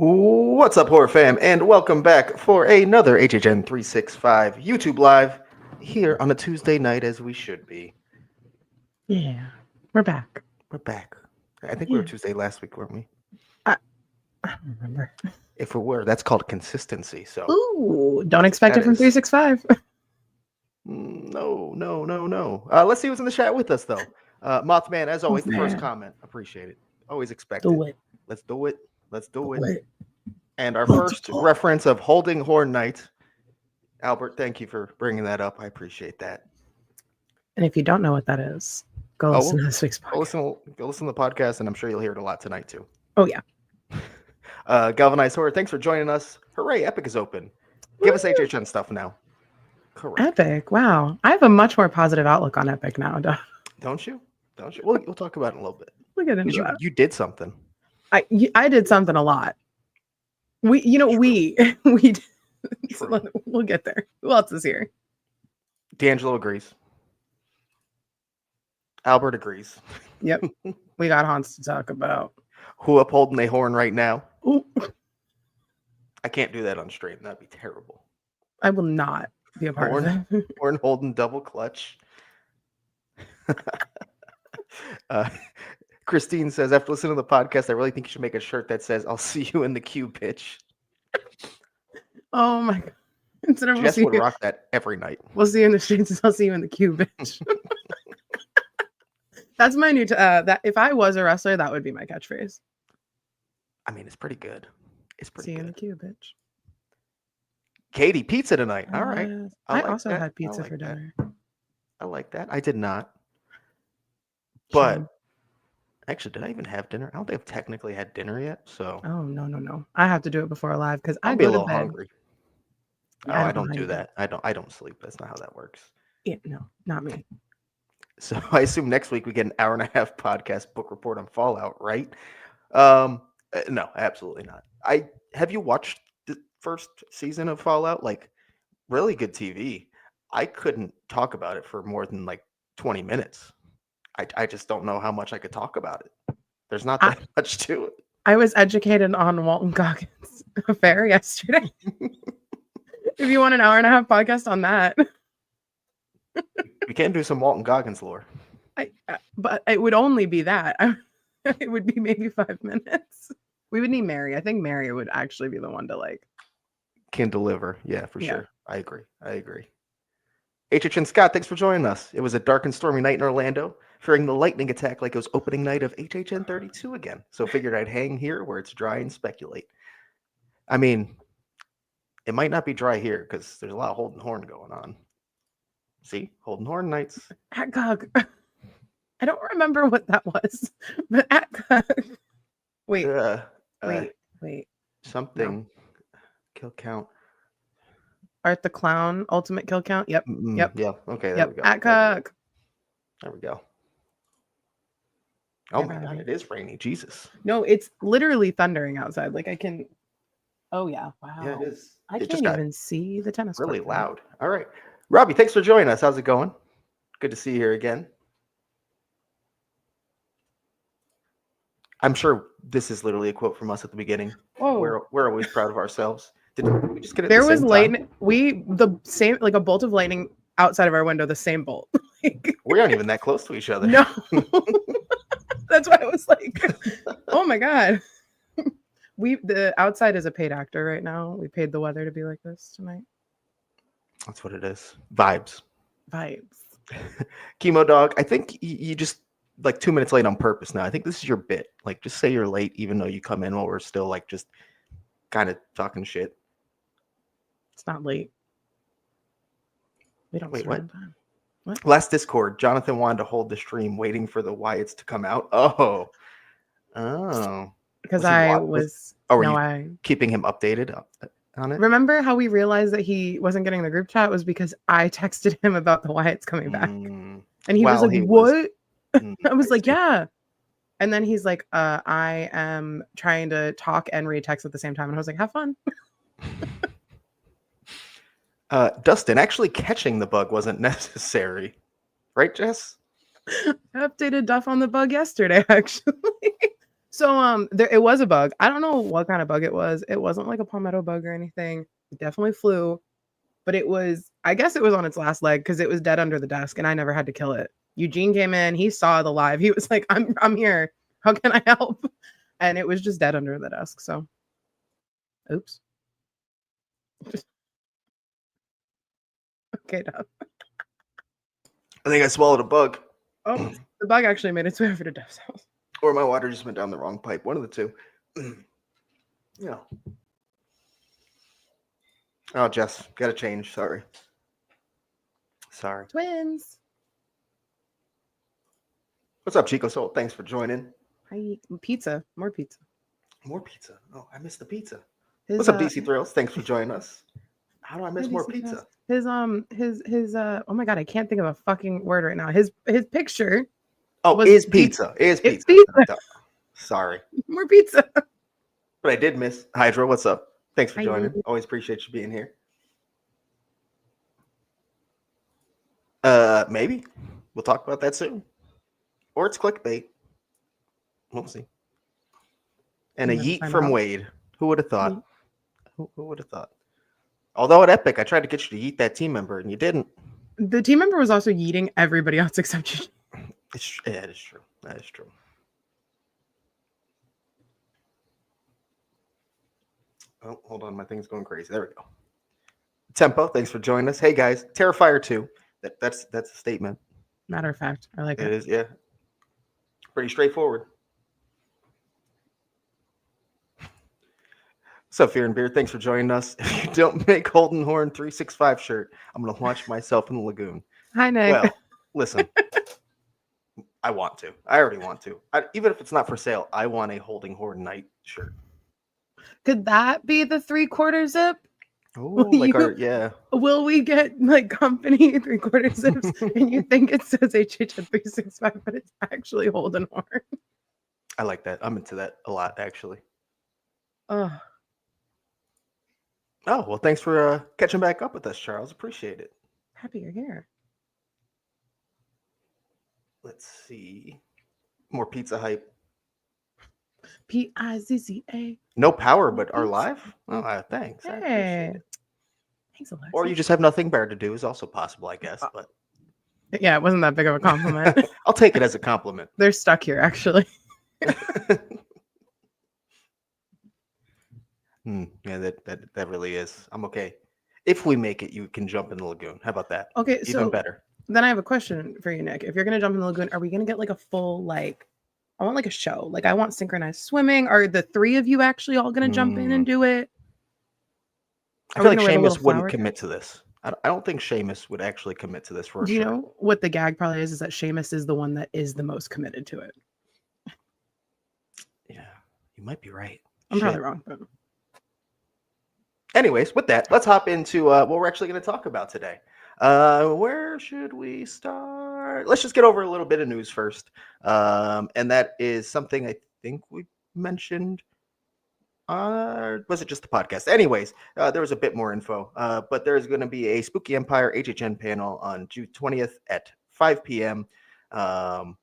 What's up, horror fam, and welcome back for another HHN 365 YouTube Live here on a Tuesday night, as we should be. Yeah, we're back. We're back. I think we were Tuesday last week, weren't we? I don't remember. If we were, that's called consistency. So, Ooh, don't expect it from 365. No. Let's see who's in the chat with us, though. Mothman, as always, the first comment. Appreciate it. Always expect it. Let's do it. And our first reference of Holding Horn Night. Albert, thank you for bringing that up. I appreciate that. And if you don't know what that is, go listen to this week's podcast. Go listen to the podcast, and I'm sure you'll hear it a lot tonight, too. Oh, yeah. Galvanized Horror, thanks for joining us. Hooray, Epic is open. Give us HHN stuff now. Correct. Epic, wow. I have a much more positive outlook on Epic now. Don't you? We'll talk about it in a little bit. We'll get into that. You did something. I did something a lot. We did. We'll get there. Who else is here? D'Angelo agrees. Albert agrees. Yep. We got Hans to talk about. Who upholding a horn right now? Ooh. I can't do that on stream. That'd be terrible. I will not be a part of it. Horn holding double clutch. Christine says, after listening to the podcast, I really think you should make a shirt that says, "I'll see you in the queue, bitch." Oh my god. Instead of Jess would rock that every night. We'll see you in the streets. I'll see you in the queue, bitch. That's my new that if I was a wrestler, that would be my catchphrase. I mean, it's pretty good. See you in the queue, bitch. Katie, pizza tonight. All right. I also had pizza for dinner. I like that. I did not. But actually, did I even have dinner? I don't think I've technically had dinner yet. So. Oh no! I have to do it before live because I be go a little to bed. hungry. Yeah, I don't do that. I don't sleep. That's not how that works. Yeah, no, not me. So I assume next week we get an hour and a half podcast book report on Fallout, right? No, absolutely not. Have you watched the first season of Fallout? Like, really good TV. I couldn't talk about it for more than like 20 minutes. I just don't know how much I could talk about it. There's not that much to it. I was educated on Walton Goggins' affair yesterday. If you want an hour and a half podcast on that. We can do some Walton Goggins lore. But it would only be that. It would be maybe 5 minutes. We would need Mary. I think Mary would actually be the one to can deliver. Yeah, for sure. I agree. HHN Scott, thanks for joining us. It was a dark and stormy night in Orlando, fearing the lightning attack like it was opening night of HHN 32 again. So figured I'd hang here where it's dry and speculate. I mean, it might not be dry here because there's a lot of holding horn going on. See, holding horn nights. At Gog. I don't remember what that was, but at Gog. Wait. Something. No. Kill count. Art the Clown, ultimate kill count. Yep. Yeah. Okay. There we go. At Gog. There we go. Oh my god, it is rainy. Jesus. No, it's literally thundering outside. Like I can. Oh yeah. Wow. Yeah, it is. I can't even see the tennis court. Really loud. All right. Robbie, thanks for joining us. How's it going? Good to see you here again. I'm sure this is literally a quote from us at the beginning. Oh. We're always proud of ourselves. Did we just get it? There was lightning. The same, like a bolt of lightning outside of our window. The same bolt. We aren't even that close to each other. No. That's why I was like, oh my god. The outside is a paid actor right now. We paid the weather to be like this tonight. That's what it is. Vibes. Chemo Dog, I think you just like 2 minutes late on purpose now. I think this is your bit. Like, just say you're late, even though you come in while we're still like just kind of talking shit. It's not late. We don't wait. What? Time. What? Last Discord, Jonathan wanted to hold the stream, waiting for the Wyatts to come out. Oh. Because I keeping him updated on it? Remember how we realized that he wasn't getting the group chat was because I texted him about the Wyatts coming back. And he was like, what? I was like, yeah. And then he's like, I am trying to talk and read text at the same time. And I was like, have fun. Dustin, actually catching the bug wasn't necessary. Right, Jess? I updated Duff on the bug yesterday, actually. So it was a bug. I don't know what kind of bug it was. It wasn't like a palmetto bug or anything. It definitely flew, but I guess it was on its last leg because it was dead under the desk and I never had to kill it. Eugene came in, he saw the live. He was like, I'm here. How can I help? And it was just dead under the desk. So oops. Okay, Dub. I think I swallowed a bug. Oh, the bug actually made its way over to Dub's house. Or my water just went down the wrong pipe. One of the two. Yeah. Oh, Jess, gotta change. Sorry. Twins. What's up, Chico Soul? Thanks for joining. Hi, pizza. More pizza. More pizza. Oh, I missed the pizza. What's up, DC Thrills? Thanks for joining us. How do I miss more pizza? His oh my god, I can't think of a fucking word right now. His picture. Oh, is pizza. Is pizza. Pizza. Sorry. More pizza. But I did miss Hydra. What's up? Thanks for Hi, joining. Always appreciate you being here. Maybe. We'll talk about that soon. Or it's clickbait. We'll see. And a yeet from Wade. Who would have thought? Who would have thought? Although at Epic, I tried to get you to yeet that team member, and you didn't. The team member was also yeeting everybody else except you. Yeah, that is true. That is true. Oh, hold on. My thing's going crazy. There we go. Tempo, thanks for joining us. Hey, guys. Terrifier 2. That's a statement. Matter of fact, I like it. It is, yeah. Pretty straightforward. What's up, Fear and Beer? Thanks for joining us. If you don't make Holden Horn 365 shirt, I'm going to launch myself in the lagoon. Hi, Nick. Well, listen. I want to. I already want to. Even if it's not for sale, I want a Holding Horn Night shirt. Could that be the 3/4 zip? Oh, yeah. Will we get like company 3/4 zips and you think it says HHN 365, but it's actually Holden Horn? I like that. I'm into that a lot, actually. Oh, well, thanks for catching back up with us, Charles. Appreciate it. Happy you're here. Let's see. More pizza hype. Pizza. No power, but are live? Oh, thanks. Hey. I appreciate it. Thanks, Alexa. Or you just have nothing better to do is also possible, I guess. But yeah, it wasn't that big of a compliment. I'll take it as a compliment. They're stuck here, actually. Yeah, that really is. I'm okay. If we make it, you can jump in the lagoon. How about that? Okay, even better. Then I have a question for you, Nick. If you're gonna jump in the lagoon, are we gonna get like a full I want like a show. Like I want synchronized swimming. Are the three of you actually all gonna jump in and do it? I feel like Seamus wouldn't commit to this. I don't think Seamus would actually commit to this for Do you know what the gag probably is? Is that Seamus is the one that is the most committed to it. Yeah, you might be right. I'm probably wrong, but anyways, with that, let's hop into what we're actually going to talk about today. Where should we start? Let's just get over a little bit of news first. And that is something I think we mentioned. Was it just the podcast? Anyways, there was a bit more info. But there's going to be a Spooky Empire HHN panel on June 20th at 5 p.m. I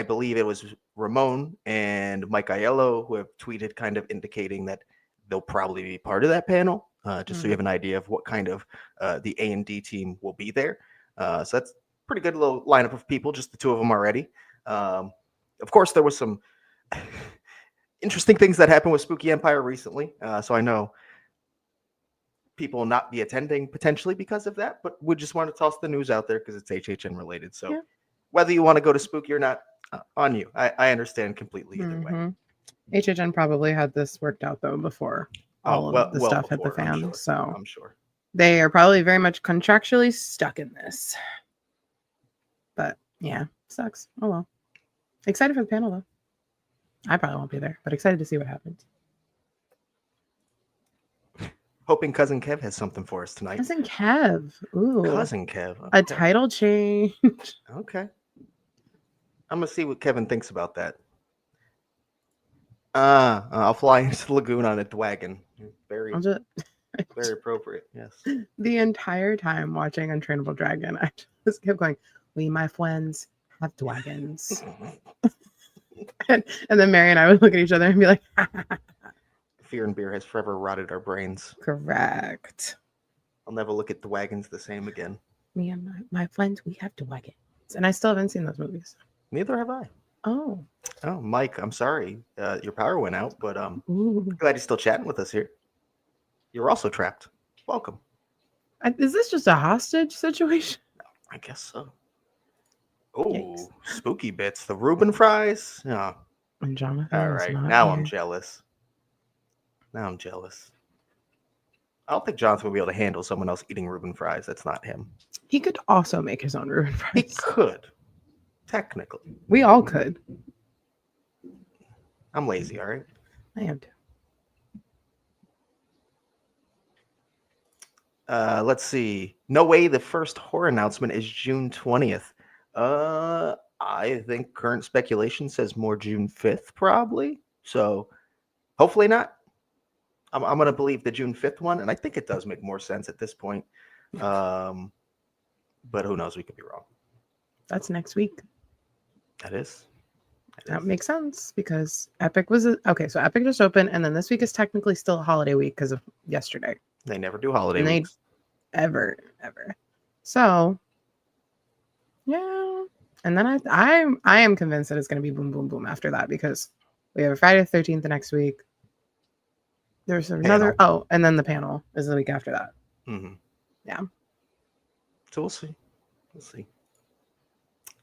believe it was Ramon and Mike Aiello who have tweeted kind of indicating that they'll probably be part of that panel, just so you have an idea of what kind of the A&D team will be there. So that's a pretty good little lineup of people, just the two of them already. Of course, there was some interesting things that happened with Spooky Empire recently. So I know people will not be attending potentially because of that, but we just want to toss the news out there because it's HHN related. So whether you want to go to Spooky or not, on you. I understand completely either way. HHN probably had this worked out though before all of the stuff hit the fan. I'm sure they are probably very much contractually stuck in this. But yeah, sucks. Oh well. Excited for the panel though. I probably won't be there, but excited to see what happens. Hoping Cousin Kev has something for us tonight. Cousin Kev. Ooh. Cousin Kev. Okay. A title change. Okay. I'm going to see what Kevin thinks about that. I'll fly into the lagoon on a dwagon. Very appropriate. Yes. The entire time watching Untrainable Dragon, I just kept going, we, my friends, have dwagons. and then Mary and I would look at each other and be like, Fear and beer has forever rotted our brains. correct. I'll never look at the wagons the same again. Me and my friends, we have to wagons. And I still haven't seen those movies. Neither have I. Oh, Mike, I'm sorry. Your power went out, but ooh. glad you're still chatting with us here. You're also trapped. Welcome. Is this just a hostage situation? I guess so. Oh, spooky bits. The Reuben fries. Oh. And Jonathan. All right. Now I'm jealous. I don't think Jonathan would be able to handle someone else eating Reuben fries. That's not him. He could also make his own Reuben fries. He could. Technically. We all could. I'm lazy, all right? I am too. Let's see. No way the first horror announcement is June 20th. I think current speculation says more June 5th, probably. So hopefully not. I'm going to believe the June 5th one, and I think it does make more sense at this point. But who knows? We could be wrong. That's next week. That is. That makes sense because Epic was okay. So Epic just opened, and then this week is technically still a holiday week because of yesterday. They never do holiday weeks. Ever. So, yeah. And then I am convinced that it's going to be boom, boom, boom after that because we have a Friday the 13th the next week. There's another. Oh, and then the panel is the week after that. Mm-hmm. Yeah. So we'll see.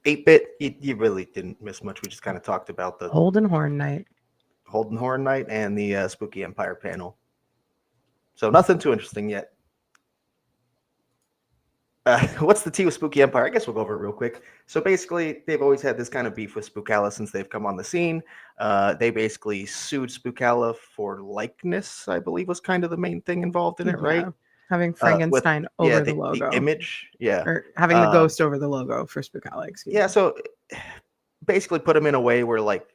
8-bit, you really didn't miss much. We just kind of talked about the Holden Horn Night and the Spooky Empire panel. So nothing too interesting yet. What's the tea with Spooky Empire? I guess we'll go over it real quick. So basically, they've always had this kind of beef with Spookala since they've come on the scene. They basically sued Spookala for likeness, I believe was kind of the main thing involved in it, right? Having Frankenstein over the logo. The image, Or having the ghost over the logo for Spookala, excuse me. So basically put them in a way where, like,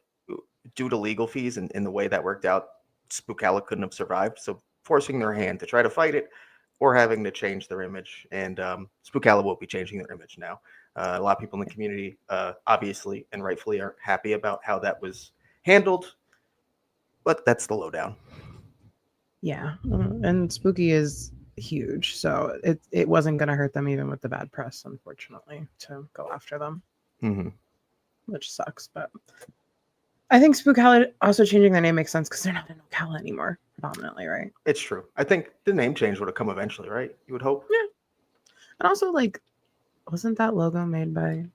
due to legal fees and in the way that worked out, Spookala couldn't have survived. So forcing their hand to try to fight it or having to change their image. And Spookala will be changing their image now. A lot of people in the community, obviously and rightfully, aren't happy about how that was handled. But that's the lowdown. Yeah. And Spooky is huge. So it wasn't going to hurt them even with the bad press, unfortunately, to go after them. Mm-hmm. Which sucks. But I think Spookala also changing their name makes sense because they're not in Ocala anymore, predominantly, right? It's true. I think the name change would have come eventually, right? You would hope. Yeah. And also, like, wasn't that logo made by?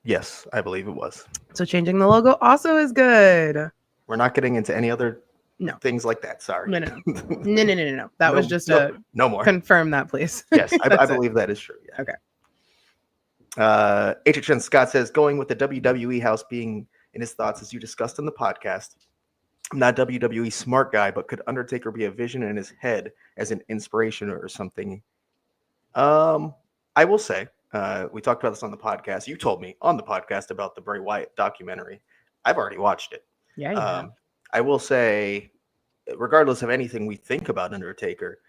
Yes, I believe it was. So changing the logo also is good. We're not getting into any other things like that. Sorry. No. That was just no more. Confirm that, please. Yes, I believe that is true. Yeah. Okay. HHN Scott says, going with the WWE house being in his thoughts as you discussed in the podcast. I'm not a WWE smart guy, but could Undertaker be a vision in his head as an inspiration or something? I will say, we talked about this on the podcast. You told me on the podcast about the Bray Wyatt documentary. I've already watched it. Yeah. I will say, regardless of anything we think about Undertaker,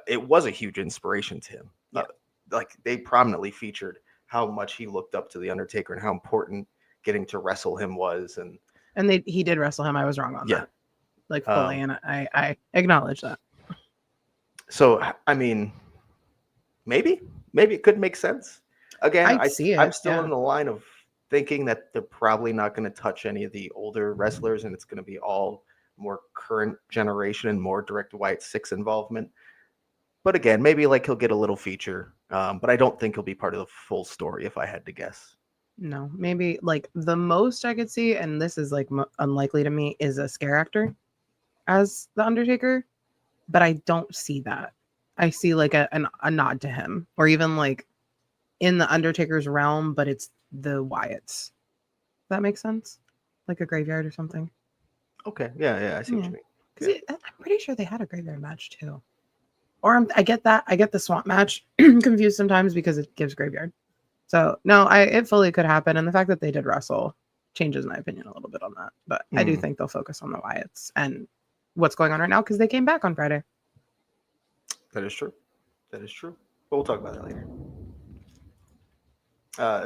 it was a huge inspiration to him. Yeah. Like they prominently featured how much he looked up to the Undertaker and how important getting to wrestle him was. And he did wrestle him. I was wrong on that. Like fully, and I acknowledge that. So I mean, maybe it could make sense. Again, I'm still in the line of thinking that they're probably not going to touch any of the older wrestlers, and it's going to be all more current generation and more direct Wyatt Sicks involvement. But again, maybe like he'll get a little feature, but I don't think he'll be part of the full story if I had to guess. No, maybe like the most I could see, and this is like unlikely to me, is a scare actor as the Undertaker, but I don't see that. I see like a nod to him, or even like in the Undertaker's realm, but it's the Wyatts. Does that make sense? Like a graveyard or something. Okay, yeah, I see what you mean. Because I'm pretty sure they had a graveyard match too. Or I get the swamp match confused sometimes because it gives graveyard. So no, it fully could happen, and the fact that they did wrestle changes my opinion a little bit on that. But I do think they'll focus on the Wyatts and what's going on right now because they came back on Friday. That is true. But we'll talk about that later.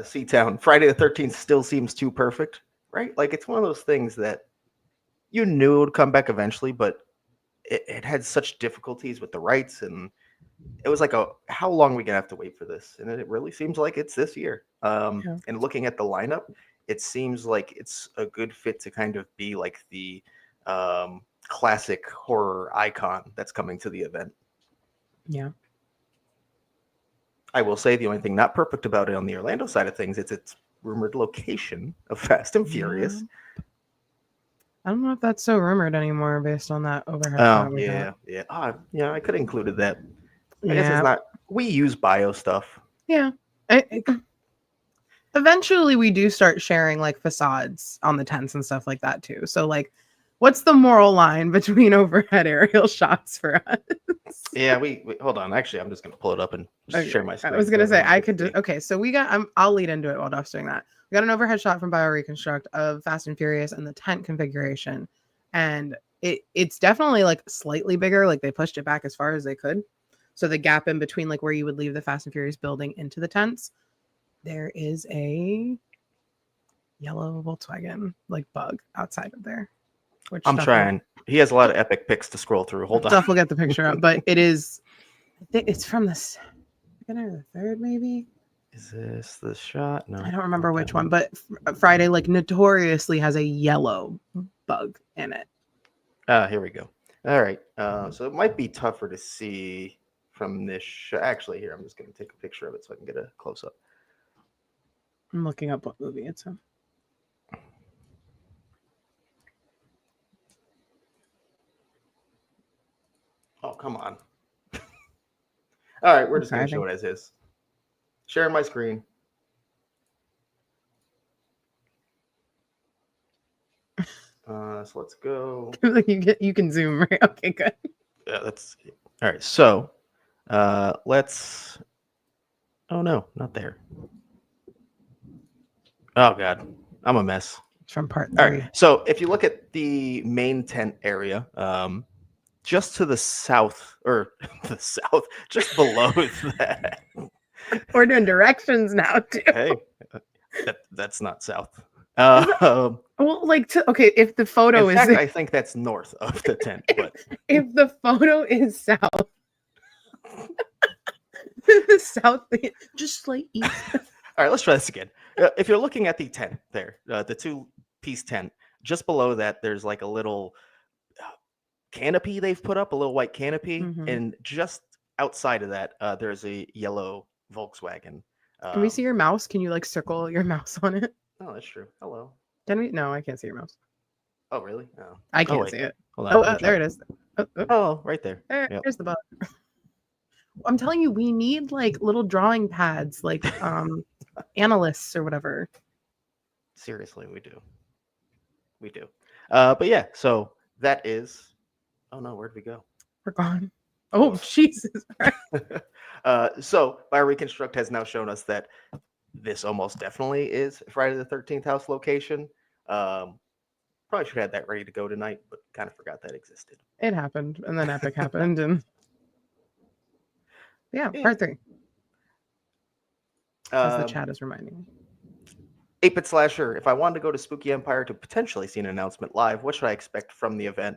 C-Town, Friday the 13th still seems too perfect. right? Like it's one of those things that you knew it would come back eventually, but it had such difficulties with the rights, and it was like, how long are we gonna have to wait for this? And it really seems like it's this year. And looking at the lineup, it seems like it's a good fit to kind of be like the classic horror icon that's coming to the event. Yeah. I will say the only thing not perfect about it on the Orlando side of things, it's its rumored location of Fast and Furious. I don't know if that's so rumored anymore based on that overhead shot. Yeah. I could have included that. I guess it's not. We use bio stuff. Yeah. Eventually, we do start sharing like facades on the tents and stuff like that too. So, like, what's the moral line between overhead aerial shots for us? Yeah, we hold on. Actually, I'm just gonna pull it up and share my screen. I was gonna say I could do. Okay, so we got. I'll lead into it while Duff's doing that. We got an overhead shot from BioReconstruct of Fast and Furious and the tent configuration, and it's definitely like slightly bigger. Like they pushed it back as far as they could, so the gap in between like where you would leave the Fast and Furious building into the tents, there is a yellow Volkswagen like bug outside of there. Which I'm trying. He has a lot of epic pics to scroll through. Hold on. Duff will get the picture up, but it is. I think it's from the second or the third, maybe. Is this the shot? No, I don't remember which one, but Friday like notoriously has a yellow bug in it. Here we go. All right. So it might be tougher to see from this shot. Actually, here I'm just going to take a picture of it so I can get a close up. I'm looking up what movie it's in. Oh, come on. All right, we're just going to show it as is. Sharing my screen. So let's go. Like you can zoom, right? Okay, good. Yeah, that's all right. So let's. Oh no, not there. Oh god, I'm a mess. It's from part 3. All right. So if you look at the main tent area, just to the south, or the south, just below that. We're doing directions now too. Hey, that's not south. Well, like okay, if the photo in fact, I think that's north of the tent. But if the photo is south, the south, just like east. All right, let's try this again. If you're looking at the tent there, the 2-piece tent, just below that, there's like a little canopy they've put up, a little white canopy, and just outside of that, there's a yellow Volkswagen. Can we see your mouse? Can you like circle your mouse on it? Oh, that's true. Hello. Can we? No, I can't see your mouse. Oh, really? Oh. I can't see it. Hold on. Oh, there it is. Oh, right there. There's the bug. I'm telling you, we need like little drawing pads, like analysts or whatever. Seriously, we do. We do. But yeah, so that is. Oh no, where'd we go? We're gone. Oh, Jesus. So BioReconstruct has now shown us that this almost definitely is Friday the 13th house location. Probably should have had that ready to go tonight, but kind of forgot that existed. It happened, and then Epic happened, and yeah, part 3. As the chat is reminding me. 8-Bit Slasher, if I wanted to go to Spooky Empire to potentially see an announcement live, what should I expect from the event?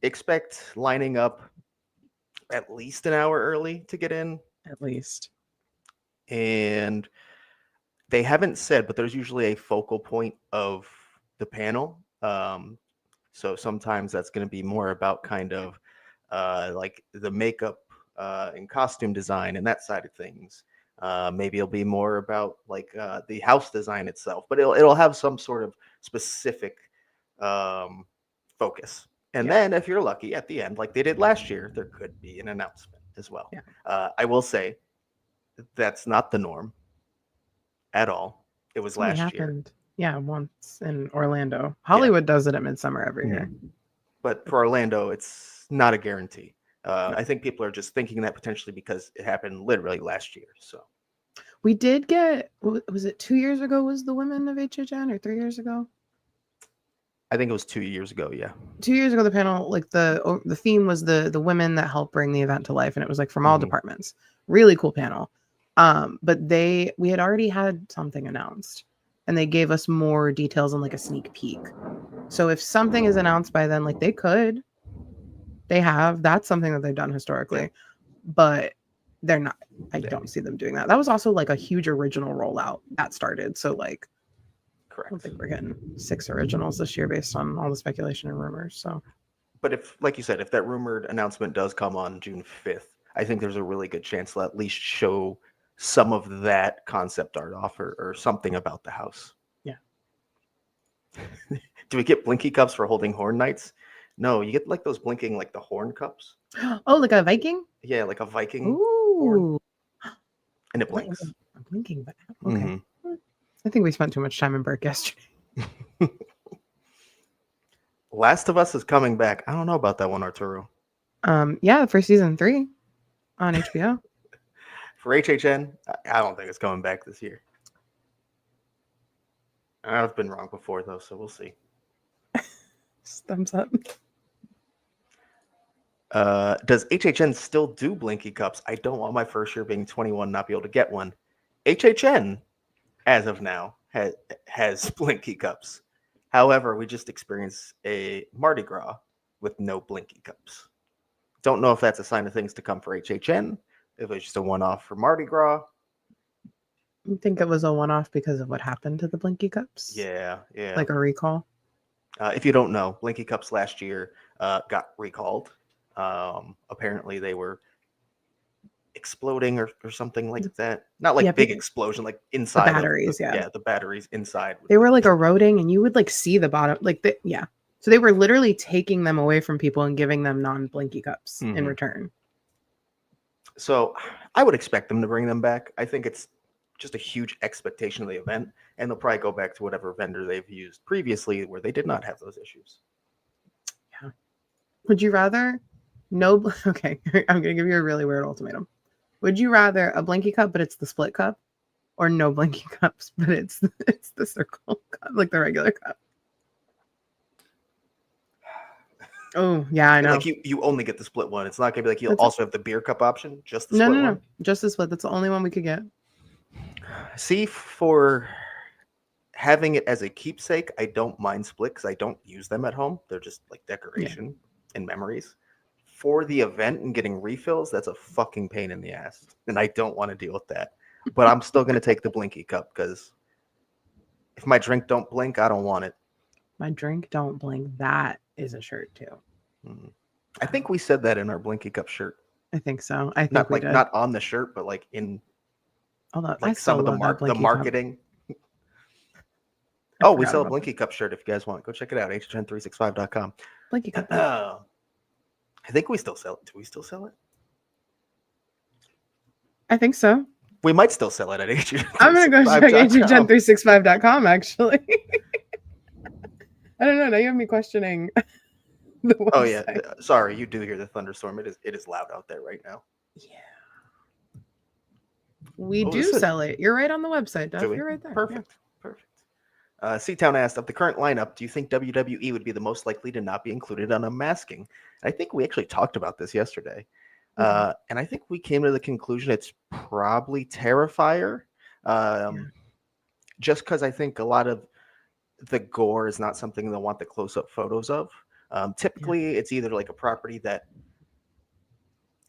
Expect lining up at least an hour early to get in. At least. And they haven't said, but there's usually a focal point of the panel. So sometimes that's going to be more about kind of like the makeup and costume design and that side of things. Maybe it'll be more about like the house design itself, but it'll have some sort of specific focus. And then if you're lucky at the end, like they did last year, there could be an announcement as well. Yeah. I will say that's not the norm at all. It was last year. Yeah, once in Orlando. Hollywood does it at Midsummer every year. But for Orlando, it's not a guarantee. I think people are just thinking that potentially because it happened literally last year. So we did get, was it 2 years ago was the Women of HHN or 3 years ago? I think it was 2 years ago. Yeah. 2 years ago, the panel, like the theme was the women that help bring the event to life. And it was like from all departments. Really cool panel. But we had already had something announced. and they gave us more details on like a sneak peek. So if something is announced by then, like they have, that's something that they've done historically, but they're not. I don't see them doing that. That was also like a huge original rollout that started. So like, correct. I don't think we're getting 6 originals this year based on all the speculation and rumors. So, but if, like you said, if that rumored announcement does come on June 5th, I think there's a really good chance they'll at least show some of that concept art off or something about the house. Yeah. Do we get blinky cups for holding horn knights? No, you get like those blinking, like the horn cups. Oh, like a Viking? Yeah, like a Viking. Ooh. Horn. And it blinks. I'm blinking, but okay. Mm-hmm. I think we spent too much time in Burke yesterday. Last of Us is coming back. I don't know about that one, Arturo. Yeah, for season 3 on HBO. For HHN, I don't think it's coming back this year. I've been wrong before, though, so we'll see. Thumbs up. Does HHN still do blinky cups? I don't want my first year being 21 not be able to get one. HHN, as of now, has blinky cups. However, we just experienced a Mardi Gras with no blinky cups. Don't know if that's a sign of things to come for HHN, if it's just a one-off for Mardi Gras. I think it was a one-off because of what happened to the blinky cups. Yeah. Like a recall. If you don't know, blinky cups last year got recalled. Apparently they were exploding or something like that. Not like big explosion, like inside the batteries. The batteries inside. They were like eroding, and you would like see the bottom, So they were literally taking them away from people and giving them non-blinky cups in return. So I would expect them to bring them back. I think it's just a huge expectation of the event, and they'll probably go back to whatever vendor they've used previously where they did not have those issues. Yeah. Would you rather okay, I'm going to give you a really weird ultimatum. Would you rather a blinky cup, but it's the split cup, or no blinky cups, but it's the circle cup, like the regular cup? Oh, yeah, I know. Like you only get the split one. It's not going to be like you'll also have the beer cup option, just the split one? No. Just the split. That's the only one we could get. See, for having it as a keepsake, I don't mind split because I don't use them at home. They're just like decoration and memories. For the event and getting refills, that's a fucking pain in the ass. And I don't want to deal with that. But I'm still going to take the blinky cup because if my drink don't blink, I don't want it. My drink don't blink. That is a shirt too. I think we said that in our blinky cup shirt. I think so. I think not on the shirt, but like in some of the marketing. Oh, we sell a blinky cup shirt if you guys want. Go check it out. HHN365.com. Blinky cup. I think we still sell it. Do we still sell it? I think so. We might still sell it at HHN. I'm going to go check HHN365.com, actually. I don't know. Now you have me questioning the website. Oh, yeah. Sorry, you do hear the thunderstorm. It is loud out there right now. Yeah. We do sell it. You're right on the website, Duff. You're right there. Perfect. Yeah. Perfect. C-Town asked, of the current lineup, do you think WWE would be the most likely to not be included on unmasking? And I think we actually talked about this yesterday. And I think we came to the conclusion it's probably Terrifier. Just because I think a lot of the gore is not something they'll want the close-up photos of. Typically, it's either like a property that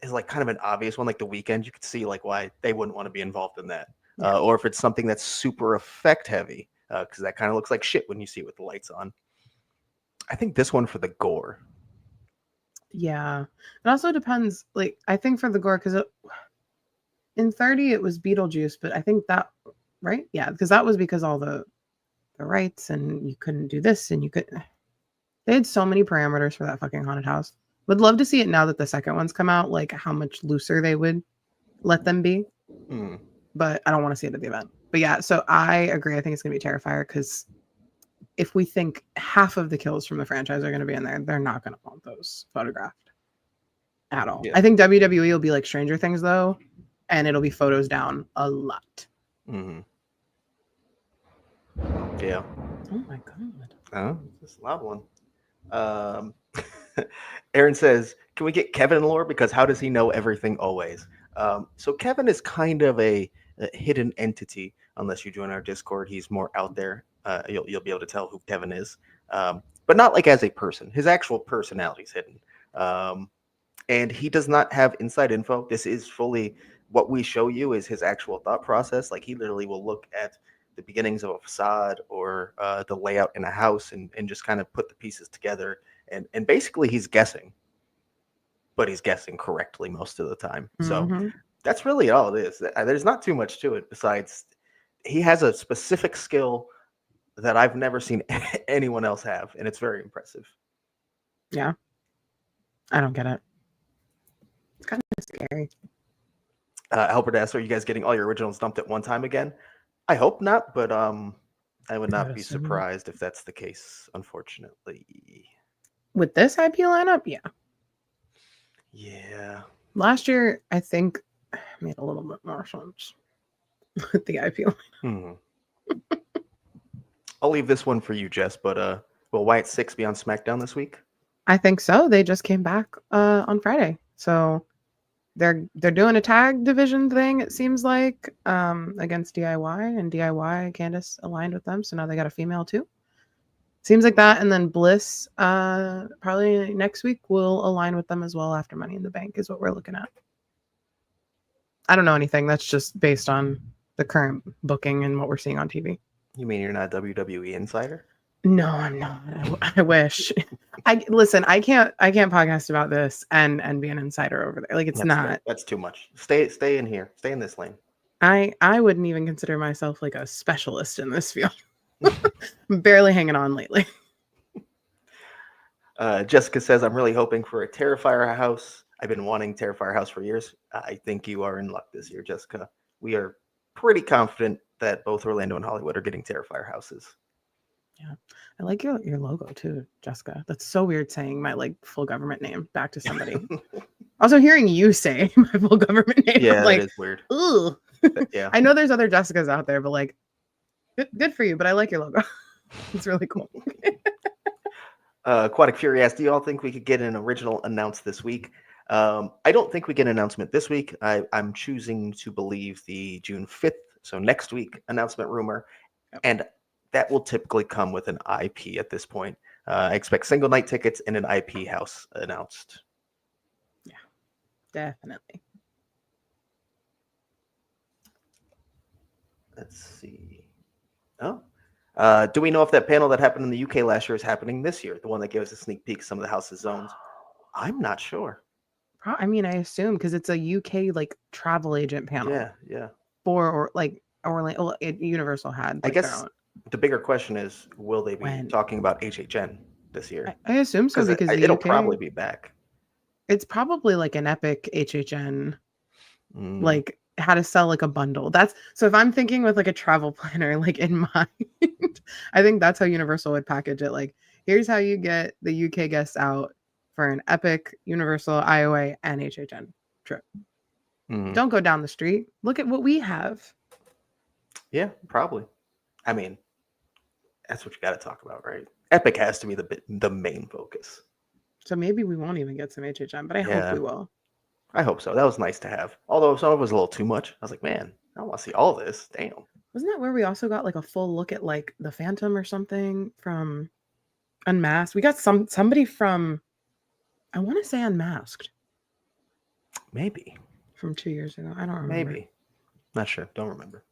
is like kind of an obvious one, like The Weeknd. You could see like why they wouldn't want to be involved in that. Or if it's something that's super effect-heavy. Because that kind of looks like shit when you see it with the lights on. I think this one for the gore. Yeah. It also depends. Like, I think for the gore, because in 30 it was Beetlejuice, but I think that, right? Yeah, because that was because all the rights and you couldn't do this and you could. They had so many parameters for that fucking haunted house. Would love to see it now that the second one's come out, like how much looser they would let them be. But I don't want to see it at the event. But yeah, so I agree. I think it's going to be Terrifier because if we think half of the kills from the franchise are going to be in there, they're not going to want those photographed at all. Yeah. I think WWE will be like Stranger Things, though, and it'll be photos down a lot. Yeah. Oh, my God. Oh, it's a loud one. Aaron says, can we get Kevin lore? Because how does he know everything always? So Kevin is kind of a hidden entity. unless you join our Discord. He's more out there. You'll be able to tell who Kevin is, but not like as a person. His actual personality is hidden, and he does not have inside info. This is fully what we show you is his actual thought process. Like he literally will look at the beginnings of a facade or the layout in a house and just kind of put the pieces together. And basically he's guessing, but he's guessing correctly most of the time. So that's really all it is. There's not too much to it besides he has a specific skill that I've never seen anyone else have, and it's very impressive. Yeah. I don't get it. It's kind of scary. Albert asks, are you guys getting all your originals dumped at one time again? I hope not, but I would not be surprised if that's the case, unfortunately. With this IP lineup, yeah. Yeah. Last year, I think made a little bit more sense with the IP lineup. I'll leave this one for you, Jess, but will Wyatt Sicks be on SmackDown this week? I think so. They just came back on Friday. So they're doing a tag division thing, it seems like, against DIY, and DIY, Candace aligned with them, so now they got a female too. Seems like that, and then Bliss probably next week will align with them as well after Money in the Bank is what we're looking at. I don't know anything. That's just based on the current booking and what we're seeing on TV. You mean you're not a WWE insider? No, I'm not. I wish. I can't podcast about this and be an insider over there. Like that's too much. Stay in here. Stay in this lane. I wouldn't even consider myself like a specialist in this field. I'm barely hanging on lately. Jessica says, I'm really hoping for a Terrifier house. I've been wanting Terrifier house for years. I think you are in luck this year, Jessica. We are pretty confident that both Orlando and Hollywood are getting Terrifier houses. Yeah, I like your logo too, Jessica. That's so weird saying my like full government name back to somebody. Also, hearing you say my full government name, yeah, I'm like, that is weird. Ugh. Yeah, I know there's other Jessicas out there, but like, good for you. But I like your logo. It's really cool. Aquatic Fury asked, do you all think we could get an original announced this week? I don't think we get an announcement this week. I'm choosing to believe the June 5th, so next week, announcement rumor. Yep. And that will typically come with an IP at this point. I expect single night tickets and an IP house announced. Yeah, definitely. Let's see. Oh, do we know if that panel that happened in the UK last year is happening this year? The one that gave us a sneak peek of some of the house's zones. I'm not sure. I mean, I assume because it's a UK like travel agent panel. Yeah. Or like Orlando, Universal had. Like, I guess the bigger question is, will they be talking about HHN this year? I assume so because it'll probably be back. It's probably like an epic HHN, like how to sell like a bundle. So if I'm thinking with like a travel planner, like in mind, I think that's how Universal would package it. Like, here's how you get the UK guests out for an epic Universal, IOA, and HHN trip. Don't go down the street. Look at what we have. Yeah, probably. I mean, that's what you got to talk about, right? Epic has to be the main focus. So maybe we won't even get some HHN, but I hope we will. I hope so. That was nice to have. Although some of it was a little too much. I was like, man, I don't want to see all this. Damn. Wasn't that where we also got like a full look at like the Phantom or something from Unmasked? We got somebody from, I want to say Unmasked. Maybe. From 2 years ago. I don't remember. Maybe. Not sure. Don't remember.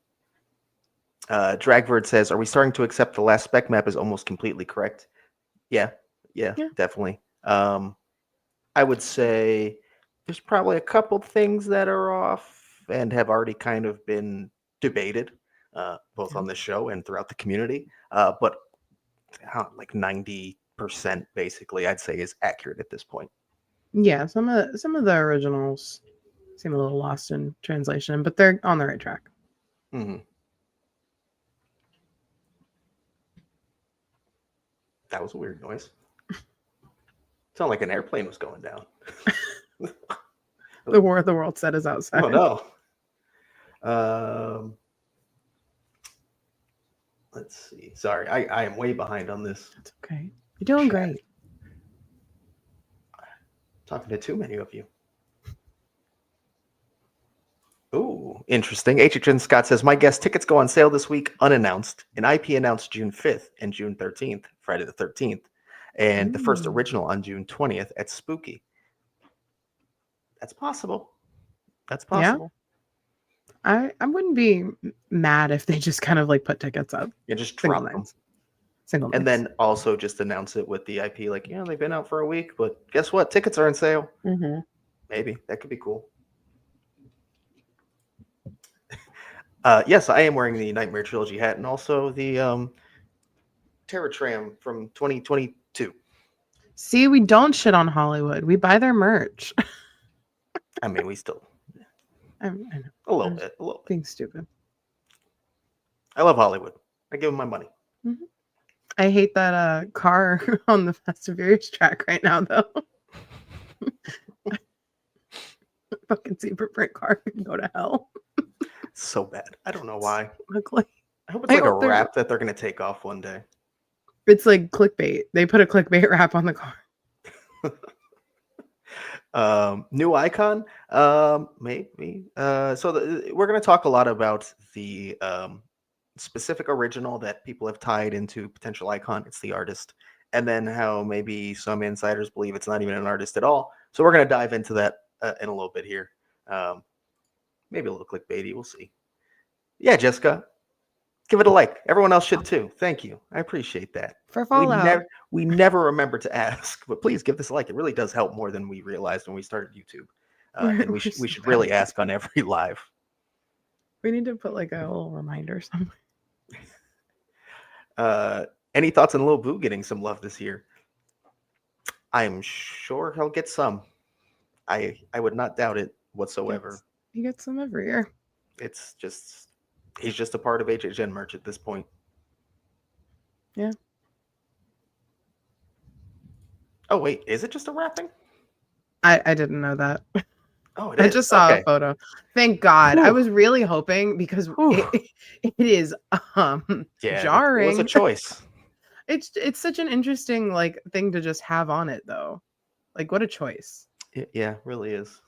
Dragverd says, are we starting to accept the last spec map is almost completely correct? Yeah, definitely. I would say there's probably a couple things that are off and have already kind of been debated, both on the show and throughout the community. But like 90% basically, I'd say is accurate at this point. Yeah, some of the originals seem a little lost in translation, but they're on the right track. That was a weird noise. Sounded like an airplane was going down. The War of the World set is outside. Oh no. Let's see. Sorry, I am way behind on this. It's okay. You're doing great. Talking to too many of you. Ooh, interesting. HHN Scott says, my guest tickets go on sale this week unannounced, and IP announced June 5th and June 13th, Friday the 13th, and the first original on June 20th at Spooky. That's possible. That's possible. Yeah. I wouldn't be mad if they just kind of like put tickets up. Yeah, just drop them. Single and nights. Then also just announce it with the IP, like, yeah, they've been out for a week, but guess what? Tickets are on sale. Mm-hmm. Maybe. That could be cool. Yes, I am wearing the Nightmare Trilogy hat and also the Terror Tram from 2022. See, we don't shit on Hollywood. We buy their merch. I mean, we still... I know. A little bit. Being stupid. I love Hollywood. I give them my money. Mm-hmm. I hate that car on the Fast and Furious track right now, though. Fucking zebra print car can go to hell. So bad. I don't know why. Ugly. I hope it's like a wrap that they're going to take off one day. It's like clickbait. They put a clickbait wrap on the car. New icon? Maybe. So we're going to talk a lot about the specific original that people have tied into potential icon. It's the artist. And then how maybe some insiders believe it's not even an artist at all. So we're going to dive into that in a little bit here. Maybe a little clickbaity. We'll see. Yeah, Jessica, give it a like. Everyone else should too. Thank you. I appreciate that. For Fallout. We never remember to ask, but please give this a like. It really does help more than we realized when we started YouTube. And we should really ask on every live. We need to put like a little reminder somewhere. Any thoughts on Lil Boo getting some love this year? I'm sure he'll get some. I would not doubt it whatsoever. He gets some every year. It's just, he's just a part of HHN merch at this point. Yeah. Oh, wait, is it just a wrapping? I didn't know that. Oh, it is. I just saw a photo. Thank God. Whew. I was really hoping because it is jarring. It was a choice. It's such an interesting like thing to just have on it though. Like what a choice. Yeah, really is.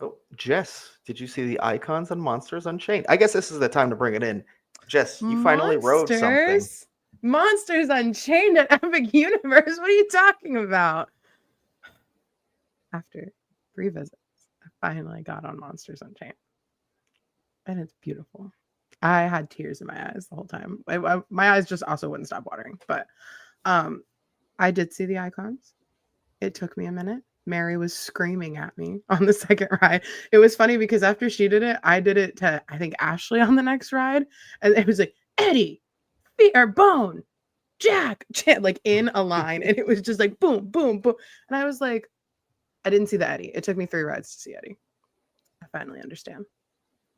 Oh, Jess, did you see the icons on Monsters Unchained? I guess this is the time to bring it in. Jess, you finally wrote something. Monsters Unchained at Epic Universe. What are you talking about? After 3 visits, I finally got on Monsters Unchained. And it's beautiful. I had tears in my eyes the whole time. My eyes just also wouldn't stop watering. But I did see the icons. It took me a minute. Mary was screaming at me on the second ride. It was funny because after she did it, I did it to, I think, Ashley on the next ride. And it was like, Eddie, Fear, Bone, Jack, like in a line. And it was just like, boom, boom, boom. And I was like, I didn't see the Eddie. It took me 3 rides to see Eddie. I finally understand.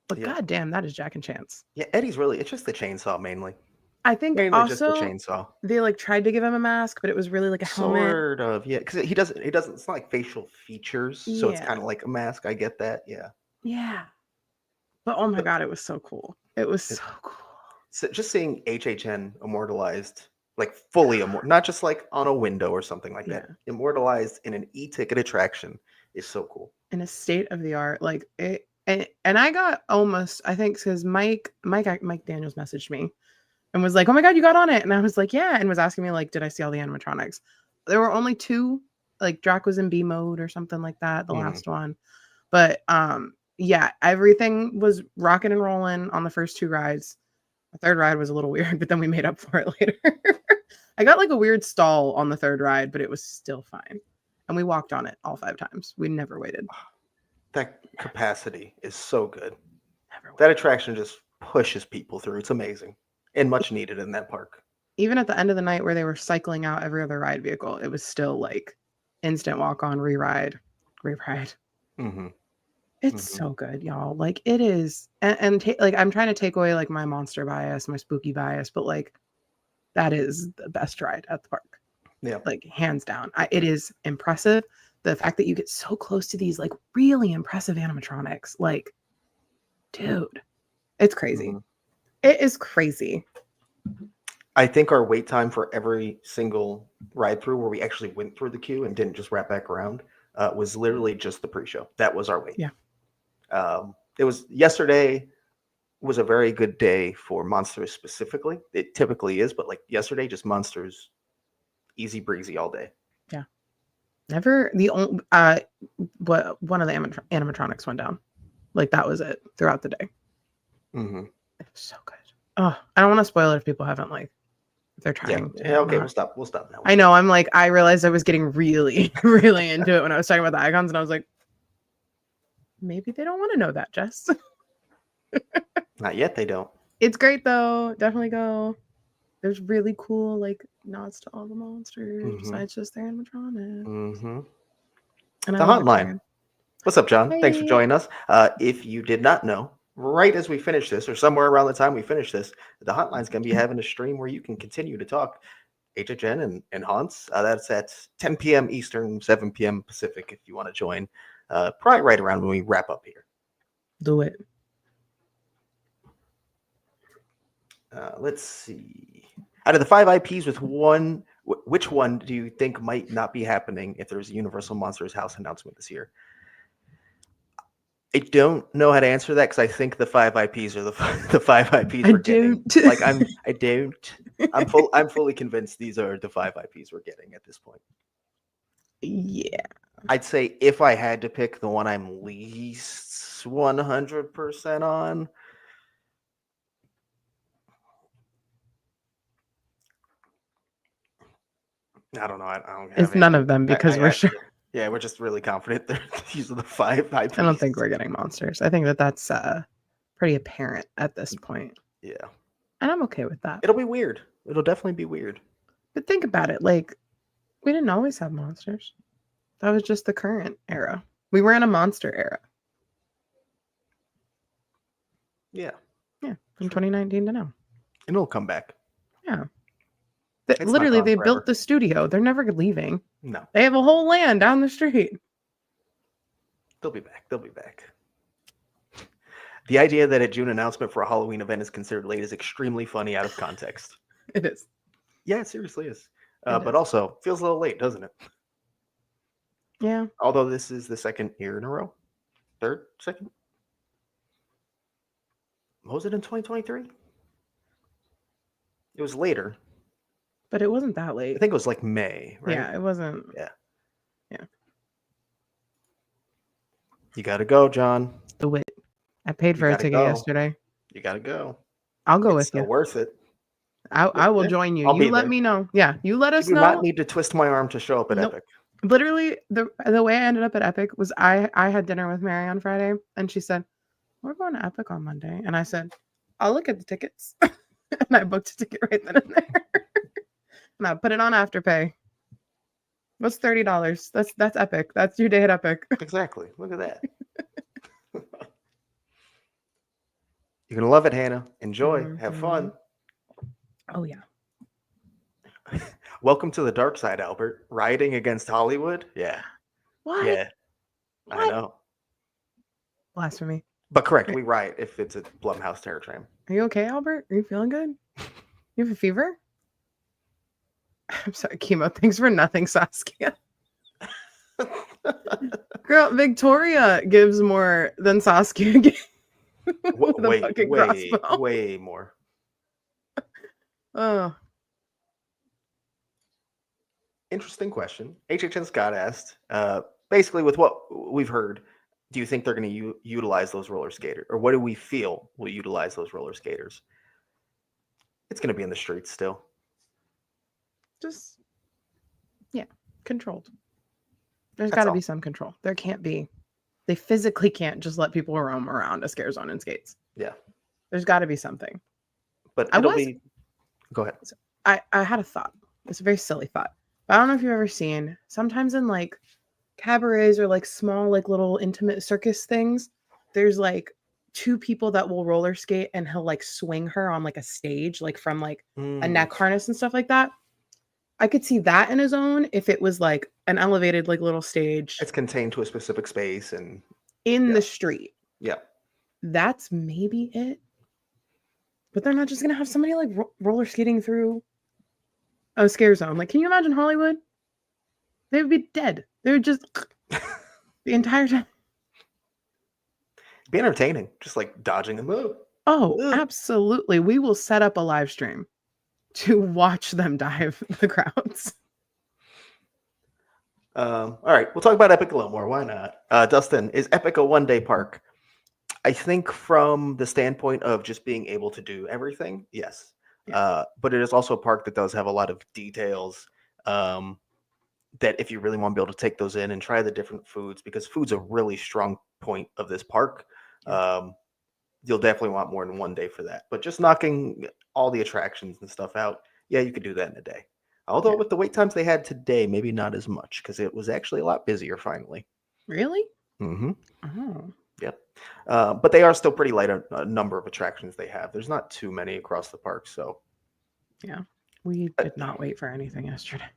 But goddamn, that is Jack and Chance. Yeah, Eddie's really, it's just the chainsaw mainly. I think mainly also just the chainsaw. They like tried to give him a mask, but it was really like a helmet. Sort of, yeah. Because he doesn't, it's not like facial features. So it's kind of like a mask. I get that. Yeah. Yeah. But oh my God, it was so cool. It was so cool. So just seeing HHN immortalized, like fully not just like on a window or something like that. Immortalized in an e-ticket attraction is so cool. In a state of the art, like it, and I got almost, I think, because Mike Daniels messaged me and was like, "Oh my God, you got on it!" And I was like, "Yeah," and was asking me like, "Did I see all the animatronics?" There were only 2, like Drac was in B mode or something like that, the last one, but yeah, everything was rocking and rolling on the first 2 rides. The 3rd ride was a little weird, but then we made up for it later. I got like a weird stall on the 3rd ride, but it was still fine. And we walked on it all 5 times. We never waited. That capacity is so good. That attraction just pushes people through. It's amazing and much needed in that park. Even at the end of the night where they were cycling out every other ride vehicle, it was still like instant walk on, re-ride. It's so good, y'all. Like it is. And like I'm trying to take away like my monster bias, my spooky bias, but like that is the best ride at the park. Yeah. Like hands down. It is impressive. The fact that you get so close to these like really impressive animatronics, like, dude, it's crazy. It is crazy. I think our wait time for every single ride through where we actually went through the queue and didn't just wrap back around was literally just the pre-show. That was our wait. Yeah. It was yesterday was a very good day for monsters specifically. It typically is, but like yesterday, just monsters, easy breezy all day. Yeah. Never the only but one of the animatronics went down. Like that was it throughout the day. Mm-hmm. It was so good. Oh, I don't want to spoil it if people haven't like if they're trying. Yeah. Okay, we'll stop. We'll stop now. I know. I'm like, I realized I was getting really, really into it when I was talking about the icons, and I was like, maybe they don't want to know that, Jess. Not yet. They don't. It's great though. Definitely go. There's really cool like nods to all the monsters besides just their animatronics. Mm-hmm. And the hotline. What's up, John? Hey. Thanks for joining us. If you did not know, right as we finish this, or somewhere around the time we finish this, the hotline's going to be having a stream where you can continue to talk HHN and Hans. That's at 10 p.m. Eastern, 7 p.m. Pacific. If you want to join, probably right around when we wrap up here. Do it. Let's see. Out of the 5 IPs with one, which one do you think might not be happening if there's a Universal Monsters House announcement this year? I don't know how to answer that because I think the 5 IPs are the 5 IPs we're getting. Like I'm fully convinced these are the 5 IPs we're getting at this point. Yeah. I'd say if I had to pick the one I'm least 100% on, I don't know. I don't have it's none of them because we're sure. Yeah, we're just really confident these are the 5 IPs. I don't think we're getting monsters. I think that's pretty apparent at this point. Yeah. And I'm okay with that. It'll be weird. It'll definitely be weird. But think about it. Like, we didn't always have monsters. That was just the current era. We were in a monster era. Yeah. Yeah. From 2019 to now. And it'll come back. Yeah. Literally, they built the studio. They're never leaving. No. They have a whole land down the street. They'll be back. They'll be back. The idea that a June announcement for a Halloween event is considered late is extremely funny out of context. It is. Yeah, it seriously is. But also, feels a little late, doesn't it? Yeah. Although this is the second year in a row. Second? What was it in 2023? It was later. But it wasn't that late. I think it was like May, right? Yeah, it wasn't. Yeah. Yeah. You got to go, John. The wit. I paid for a ticket yesterday. You got to go. I'll go with you. It's worth it. I will join you. You let me know. Yeah, you let us know. You do not need to twist my arm to show up at Epic. Literally, the way I ended up at Epic was I had dinner with Mary on Friday, and she said, "We're going to Epic on Monday," and I said, "I'll look at the tickets," and I booked a ticket right then and there. And I put it on Afterpay. What's $30? That's Epic. That's your day at Epic. Exactly. Look at that. You're gonna love it, Hannah. Enjoy. Mm-hmm. Have fun. Oh yeah. Welcome to the dark side, Albert. Rioting against Hollywood? Yeah. What? Yeah. What? I know. Blasphemy. But correct, we riot if it's a Blumhouse terror tram. Are you okay, Albert? Are you feeling good? You have a fever? I'm sorry, chemo. Thanks for nothing, Saskia. Girl, Victoria gives more than Saskia gives. Way more. Oh. Interesting question. HHN Scott asked, basically with what we've heard, do you think they're going to utilize those roller skaters? Or what do we feel will utilize those roller skaters? It's going to be in the streets still. Just, yeah, controlled. There's got to be some control. There can't be. They physically can't just let people roam around a scare zone in skates. Yeah. There's got to be something. But it'll be... Go ahead. I had a thought. It's a very silly thought. But I don't know if you've ever seen, sometimes in like cabarets or like small, like little intimate circus things, there's like 2 people that will roller skate and he'll like swing her on like a stage, like from like a neck harness and stuff like that. I could see that in his own if it was like an elevated like little stage. It's contained to a specific space and in the street. Yeah. That's maybe it. But they're not just going to have somebody like roller skating through a scare zone. Like, can you imagine Hollywood? They would be dead. They would just the entire time. Be entertaining, just like dodging a move. Oh, absolutely. We will set up a live stream to watch them dive the crowds. All right, we'll talk about Epic a little more. Why not? Dustin, is Epic a one-day park? I think from the standpoint of just being able to do everything, yes. Yeah. But it is also a park that does have a lot of details that if you really want to be able to take those in and try the different foods, because food's a really strong point of this park. Yeah. You'll definitely want more than one day for that. But just knocking all the attractions and stuff out, yeah, you could do that in a day. Although with the wait times they had today, maybe not as much because it was actually a lot busier finally. Really? Mm-hmm. Oh. Yep. But they are still pretty light on a number of attractions they have. There's not too many across the park, so. Yeah, we did not wait for anything yesterday.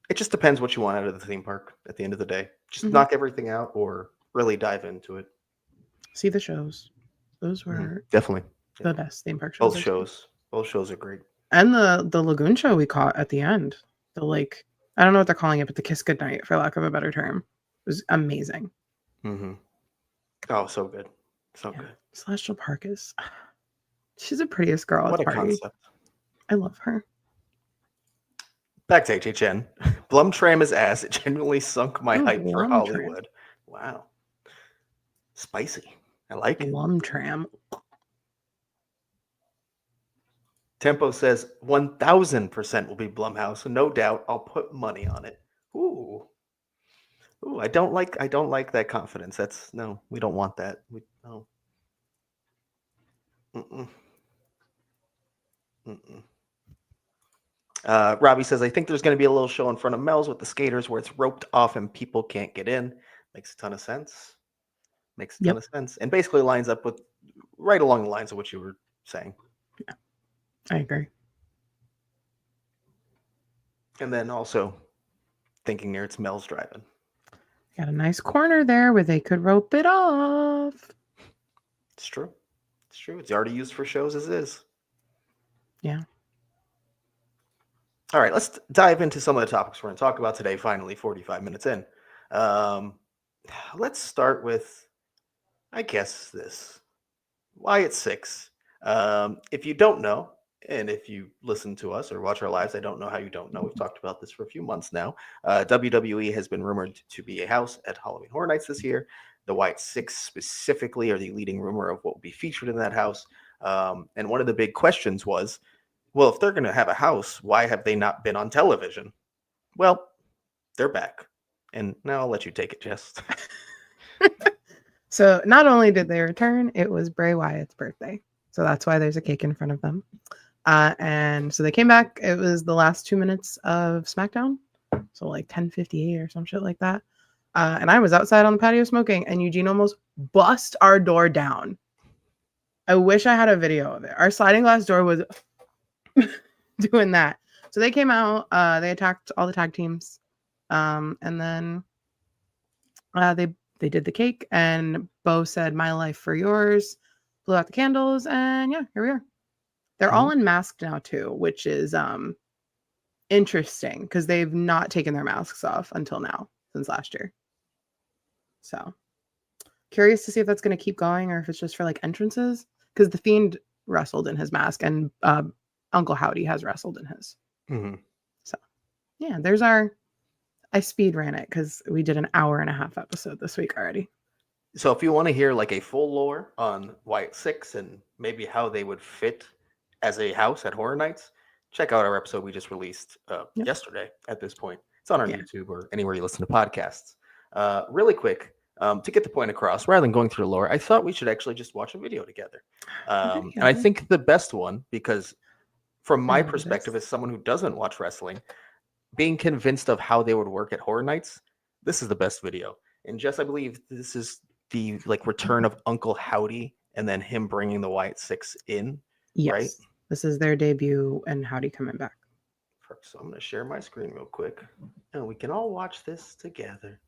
It just depends what you want out of the theme park at the end of the day. Just knock everything out or really dive into it. See the shows. Those were definitely the best theme park shows. Both shows are great. And the Lagoon show we caught at the end. The like, I don't know what they're calling it, but the Kiss Goodnight, for lack of a better term, was amazing. Mm-hmm. Oh, so good. So good. Celestial Park is, she's the prettiest girl at the party. Concept. I love her. Back to HHN. Blum Tram is ass. It genuinely sunk my hype for Hollywood. Wow. Spicy. I like it. Blum Tram. Tempo says 1000% will be Blumhouse. No doubt. I'll put money on it. Ooh. Ooh, I don't like that confidence. No, we don't want that. No. Robbie says, I think there's going to be a little show in front of Mel's with the skaters where it's roped off and people can't get in. Makes a ton of sense. Makes a ton of sense. And basically lines up with right along the lines of what you were saying. Yeah, I agree. And then also thinking near it's Mel's driving. Got a nice corner there where they could rope it off. It's true. It's true. It's already used for shows as is. Yeah. All right, let's dive into some of the topics we're going to talk about today, finally, 45 minutes in. Let's start with, I guess, this. Wyatt Sicks. If you don't know, and if you listen to us or watch our lives, I don't know how you don't know. We've talked about this for a few months now. WWE has been rumored to be a house at Halloween Horror Nights this year. The Wyatt Sicks specifically are the leading rumor of what will be featured in that house. And one of the big questions was, well, if they're going to have a house, why have they not been on television? Well, they're back. And now I'll let you take it, Jess. So not only did they return, it was Bray Wyatt's birthday. So that's why there's a cake in front of them. And so they came back. It was the last 2 minutes of SmackDown. So like 10:58 or some shit like that. And I was outside on the patio smoking, and Eugene almost bust our door down. I wish I had a video of it. Our sliding glass door was doing that. So they came out, they attacked all the tag teams. And then they did the cake, and Bo said, "My life for yours," blew out the candles, and yeah, here we are. They're all unmasked now too, which is interesting because they've not taken their masks off until now, since last year. So curious to see if that's going to keep going or if it's just for like entrances, because the Fiend wrestled in his mask, and Uncle Howdy has wrestled in his. So yeah, there's our, I speed ran it because we did an 1.5-hour episode this week already. So if you want to hear like a full lore on Wyatt Sicks and maybe how they would fit as a house at Horror Nights, check out our episode we just released yesterday at this point. It's on our YouTube or anywhere you listen to podcasts. Really quick, to get the point across, rather than going through the lore, I thought we should actually just watch a video together. And I think the best one, because from my perspective as someone who doesn't watch wrestling, being convinced of how they would work at Horror Nights, this is the best video. And Jess, I believe this is the like return of Uncle Howdy and then him bringing the Wyatt Sicks in. Yes. Right? This is their debut and Howdy coming back. So I'm going to share my screen real quick and we can all watch this together.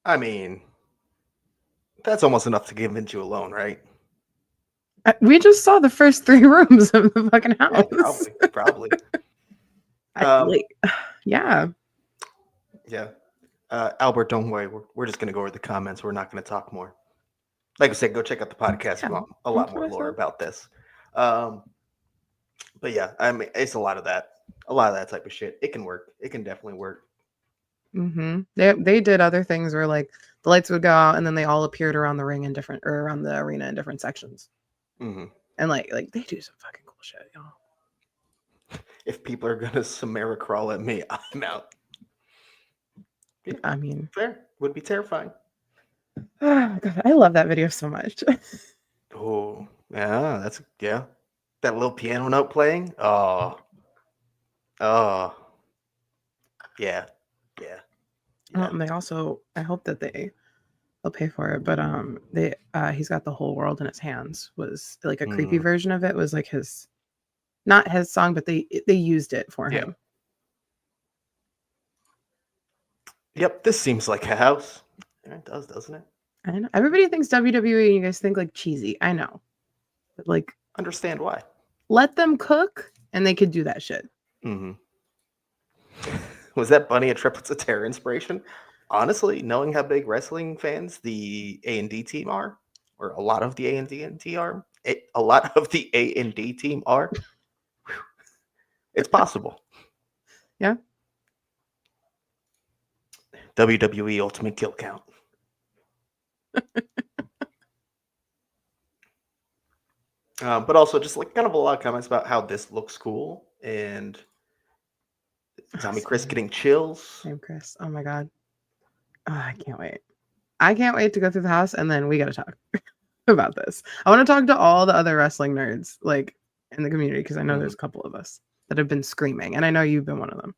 I mean, that's almost enough to convince you alone, right? We just saw the first 3 rooms of the fucking house. Yeah, probably. Yeah. Yeah. Albert, don't worry. We're just going to go over the comments. We're not going to talk more. Like I said, go check out the podcast. Yeah, a lot more lore about this. But yeah, I mean, it's a lot of that type of shit. It can work. It can definitely work. They did other things where like the lights would go out and then they all appeared around the ring around the arena in different sections. And like they do some fucking cool shit, y'all. If people are gonna Samara crawl at me, I'm out. Yeah, I mean, fair. Would be terrifying. Oh God, I love that video so much. Oh yeah, that little piano note playing. Oh yeah. And they also, I hope that they'll pay for it, but he's got The Whole World in His Hands was like a creepy version of it, was like not his song, but they used it for him. Yep, this seems like a house. Yeah, it does, doesn't it? I know. Everybody thinks WWE and you guys think like cheesy. I know. But like, understand why. Let them cook and they could do that shit. Was that Bunny a Triplets of Terror inspiration? Honestly, knowing how big wrestling fans the A&D team are, or a lot of the A&D team are, it's possible. Yeah. WWE Ultimate Kill Count. But also just like kind of a lot of comments about how this looks cool, and Tommy Chris getting chills. Same Chris. Oh my God. Oh, I can't wait. I can't wait to go through the house and then we got to talk about this. I want to talk to all the other wrestling nerds like in the community because I know there's a couple of us that have been screaming and I know you've been one of them.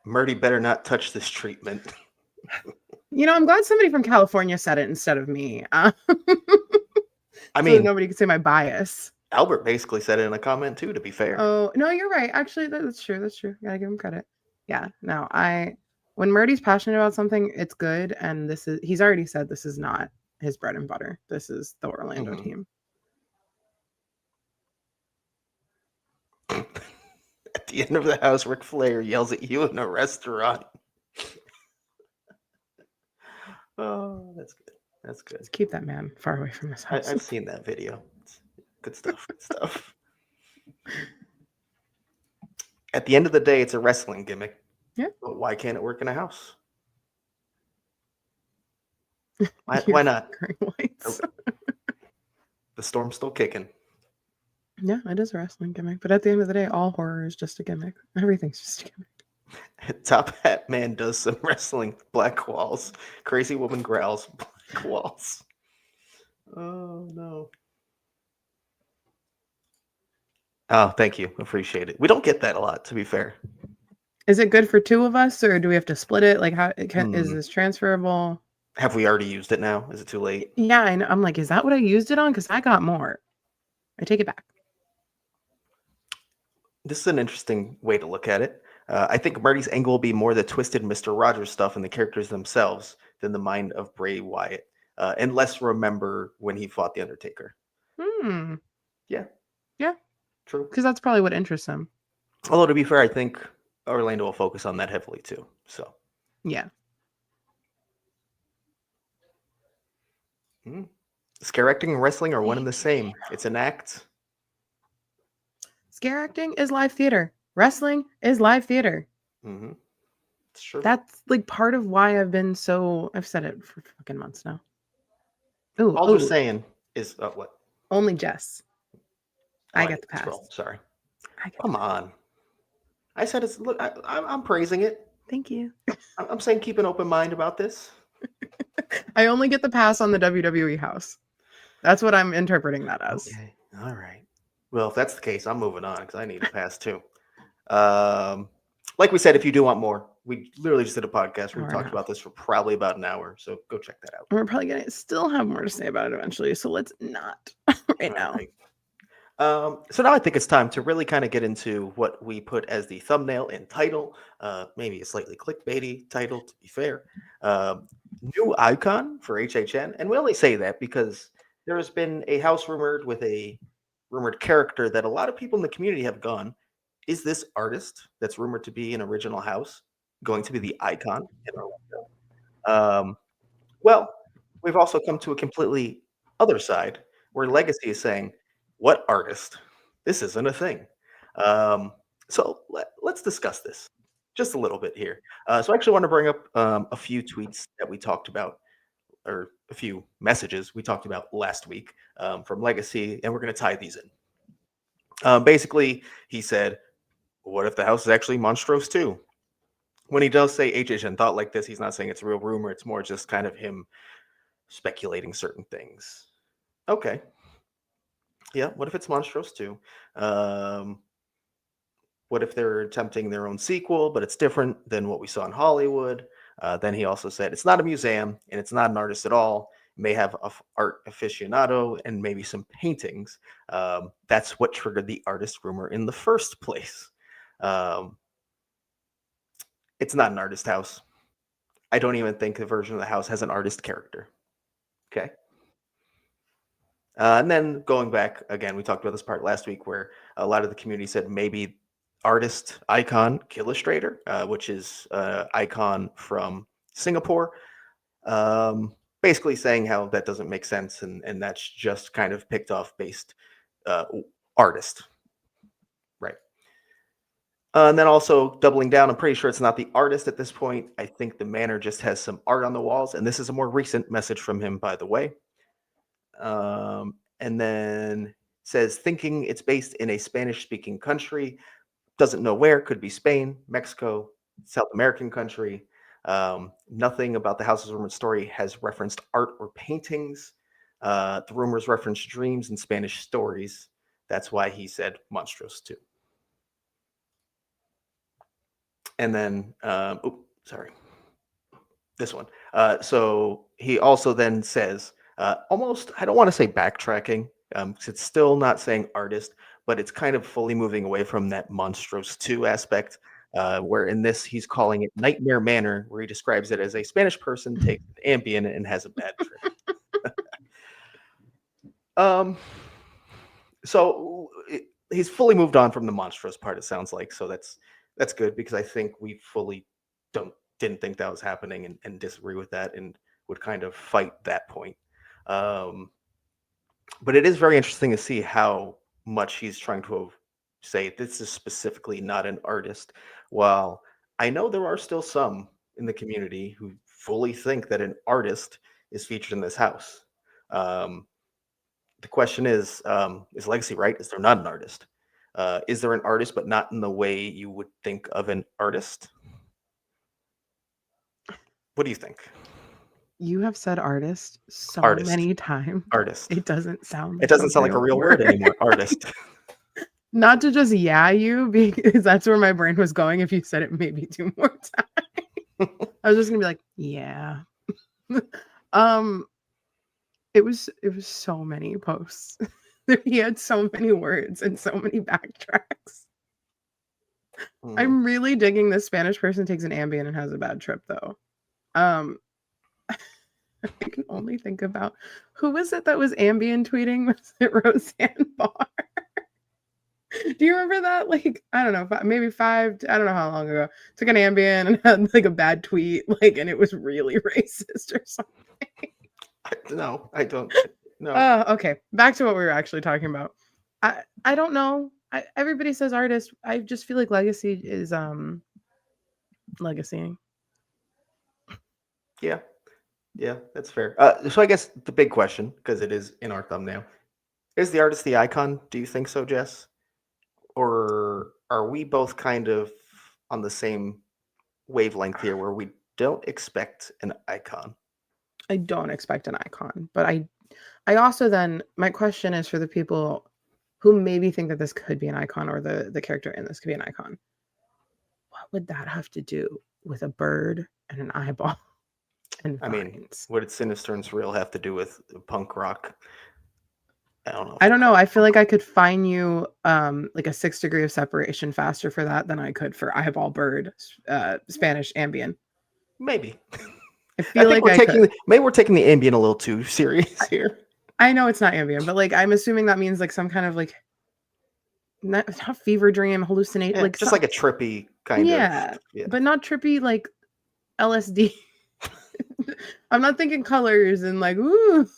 Murdy better not touch this treatment. I'm glad somebody from California said it instead of me. I mean, nobody could say my bias. Albert basically said it in a comment too, to be fair. Oh, no, you're right. Actually, that's true. Gotta give him credit. Yeah, no, when Murdy's passionate about something, it's good. And he's already said this is not his bread and butter. This is the Orlando team. At the end of the house, Ric Flair yells at you in a restaurant. Oh, that's good. That's good. Let's keep that man far away from this house. I've seen that video. It's good stuff. Good stuff. At the end of the day, it's a wrestling gimmick. Yeah. But why can't it work in a house? Why not? The storm's still kicking. Yeah, it is a wrestling gimmick. But at the end of the day, all horror is just a gimmick. Everything's just a gimmick. Top Hat Man does some wrestling. Black walls. Crazy woman growls. Black walls. Oh, no. Oh, thank you. Appreciate it. We don't get that a lot, to be fair. Is it good for two of us, or do we have to split it? Like, how is this transferable? Have we already used it now? Is it too late? Yeah, I know. I'm like, is that what I used it on? Because I got more. I take it back. This is an interesting way to look at it. I think Murdy's angle will be more the twisted Mr. Rogers stuff and the characters themselves than the mind of Bray Wyatt. And less remember when he fought The Undertaker. Yeah. Yeah. True. Because that's probably what interests him. Although, to be fair, I think Orlando will focus on that heavily, too. So. Yeah. Scare acting and wrestling are one and the same. It's an act. Scare acting is live theater. Wrestling is live theater. It's true. That's like part of why I've said it for fucking months now. All you're saying is what? Only Jess. I get the pass. Sorry. Come on. I said it's. Look, I'm praising it. Thank you. I'm saying keep an open mind about this. I only get the pass on the WWE house. That's what I'm interpreting that as. Okay. All right. Well, if that's the case, I'm moving on because I need a pass too. Like we said, if you do want more, we literally just did a podcast where we talked about this for probably about an hour. So go check that out. We're probably going to still have more to say about it eventually. So let's not right now. Right. So now I think it's time to really kind of get into what we put as the thumbnail and title. Maybe a slightly clickbaity title, to be fair. New icon for HHN. And we only say that because there has been a house rumored with a rumored character that a lot of people in the community have gone, is this artist that's rumored to be an original house going to be the icon in Orlando? Well, we've also come to a completely other side where Legacy is saying, "What artist? This isn't a thing." So let's discuss this just a little bit here. So I actually want to bring up a few tweets that we talked about, or a few messages we talked about last week from Legacy, and we're going to tie these in. Basically, he said, "What if the house is actually Monstrose too?" When he does say HHN thought like this, he's not saying it's a real rumor. It's more just kind of him speculating certain things. Okay. Yeah. What if it's Monstrose too? What if they're attempting their own sequel, but it's different than what we saw in Hollywood? Then he also said it's not a museum and it's not an artist at all. It may have a art aficionado and maybe some paintings. That's what triggered the artist rumor in the first place. It's not an artist house. I don't even think the version of the house has an artist character. Okay. And then going back again, we talked about this part last week where a lot of the community said maybe artist icon Illustrator, which is icon from Singapore, basically saying how that doesn't make sense and that's just kind of picked off based artist. Right. And then also doubling down, I'm pretty sure it's not the artist at this point. I think the manor just has some art on the walls. And this is a more recent message from him, by the way. And then says, thinking it's based in a Spanish-speaking country. Doesn't know where. Could be Spain, Mexico, South American country. Nothing about the house's rumored story has referenced art or paintings. The rumors reference dreams and Spanish stories. That's why he said Monstrose too. And then, sorry, this one. So he also then says, almost, I don't want to say backtracking, because it's still not saying artist, but it's kind of fully moving away from that Monstrose 2 aspect, where in this he's calling it Nightmare Manor, where he describes it as a Spanish person takes an Ambien and has a bad trip. So he's fully moved on from the Monstrose part, it sounds like. So that's good, because I think we fully didn't think that was happening and disagree with that and would kind of fight that point. But it is very interesting to see how much he's trying to say this is specifically not an artist. While I know there are still some in the community who fully think that an artist is featured in this house. The question is Legacy right? Is there not an artist? Is there an artist, but not in the way you would think of an artist? What do you think? You have said artist so many times. Artist. It doesn't sound like a real word anymore. Artist. Not to just you, because that's where my brain was going if you said it maybe 2 more times. I was just gonna be like, yeah. It was so many posts. He had so many words and so many backtracks. I'm really digging this Spanish person takes an Ambien and has a bad trip though. I can only think about who was it that was Ambien tweeting? Was it Roseanne Barr? Do you remember that? Like, I don't know, maybe 5, I don't know how long ago. Took an Ambien and had like a bad tweet, like, and it was really racist or something. No, I don't. No. Oh, okay. Back to what we were actually talking about. I don't know. Everybody says artist. I just feel like Legacy is legacying. Yeah, that's fair. So I guess the big question, because it is in our thumbnail, is the artist the icon? Do you think so, Jess? Or are we both kind of on the same wavelength here where we don't expect an icon? I don't expect an icon, but I also then, my question is for the people who maybe think that this could be an icon or the character in this could be an icon. What would that have to do with a bird and an eyeball? And I mean, what did Sinister and Surreal have to do with punk rock? I don't know. I feel like I could find you like a 6 degree of separation faster for that than I could for eyeball bird, Spanish Ambien. Maybe. I feel like maybe we're taking the Ambien a little too serious here. I know it's not Ambien, but like I'm assuming that means like some kind of like not fever dream, hallucinate, like just like a trippy kind of. Yeah, but not trippy like LSD. I'm not thinking colors and like, ooh.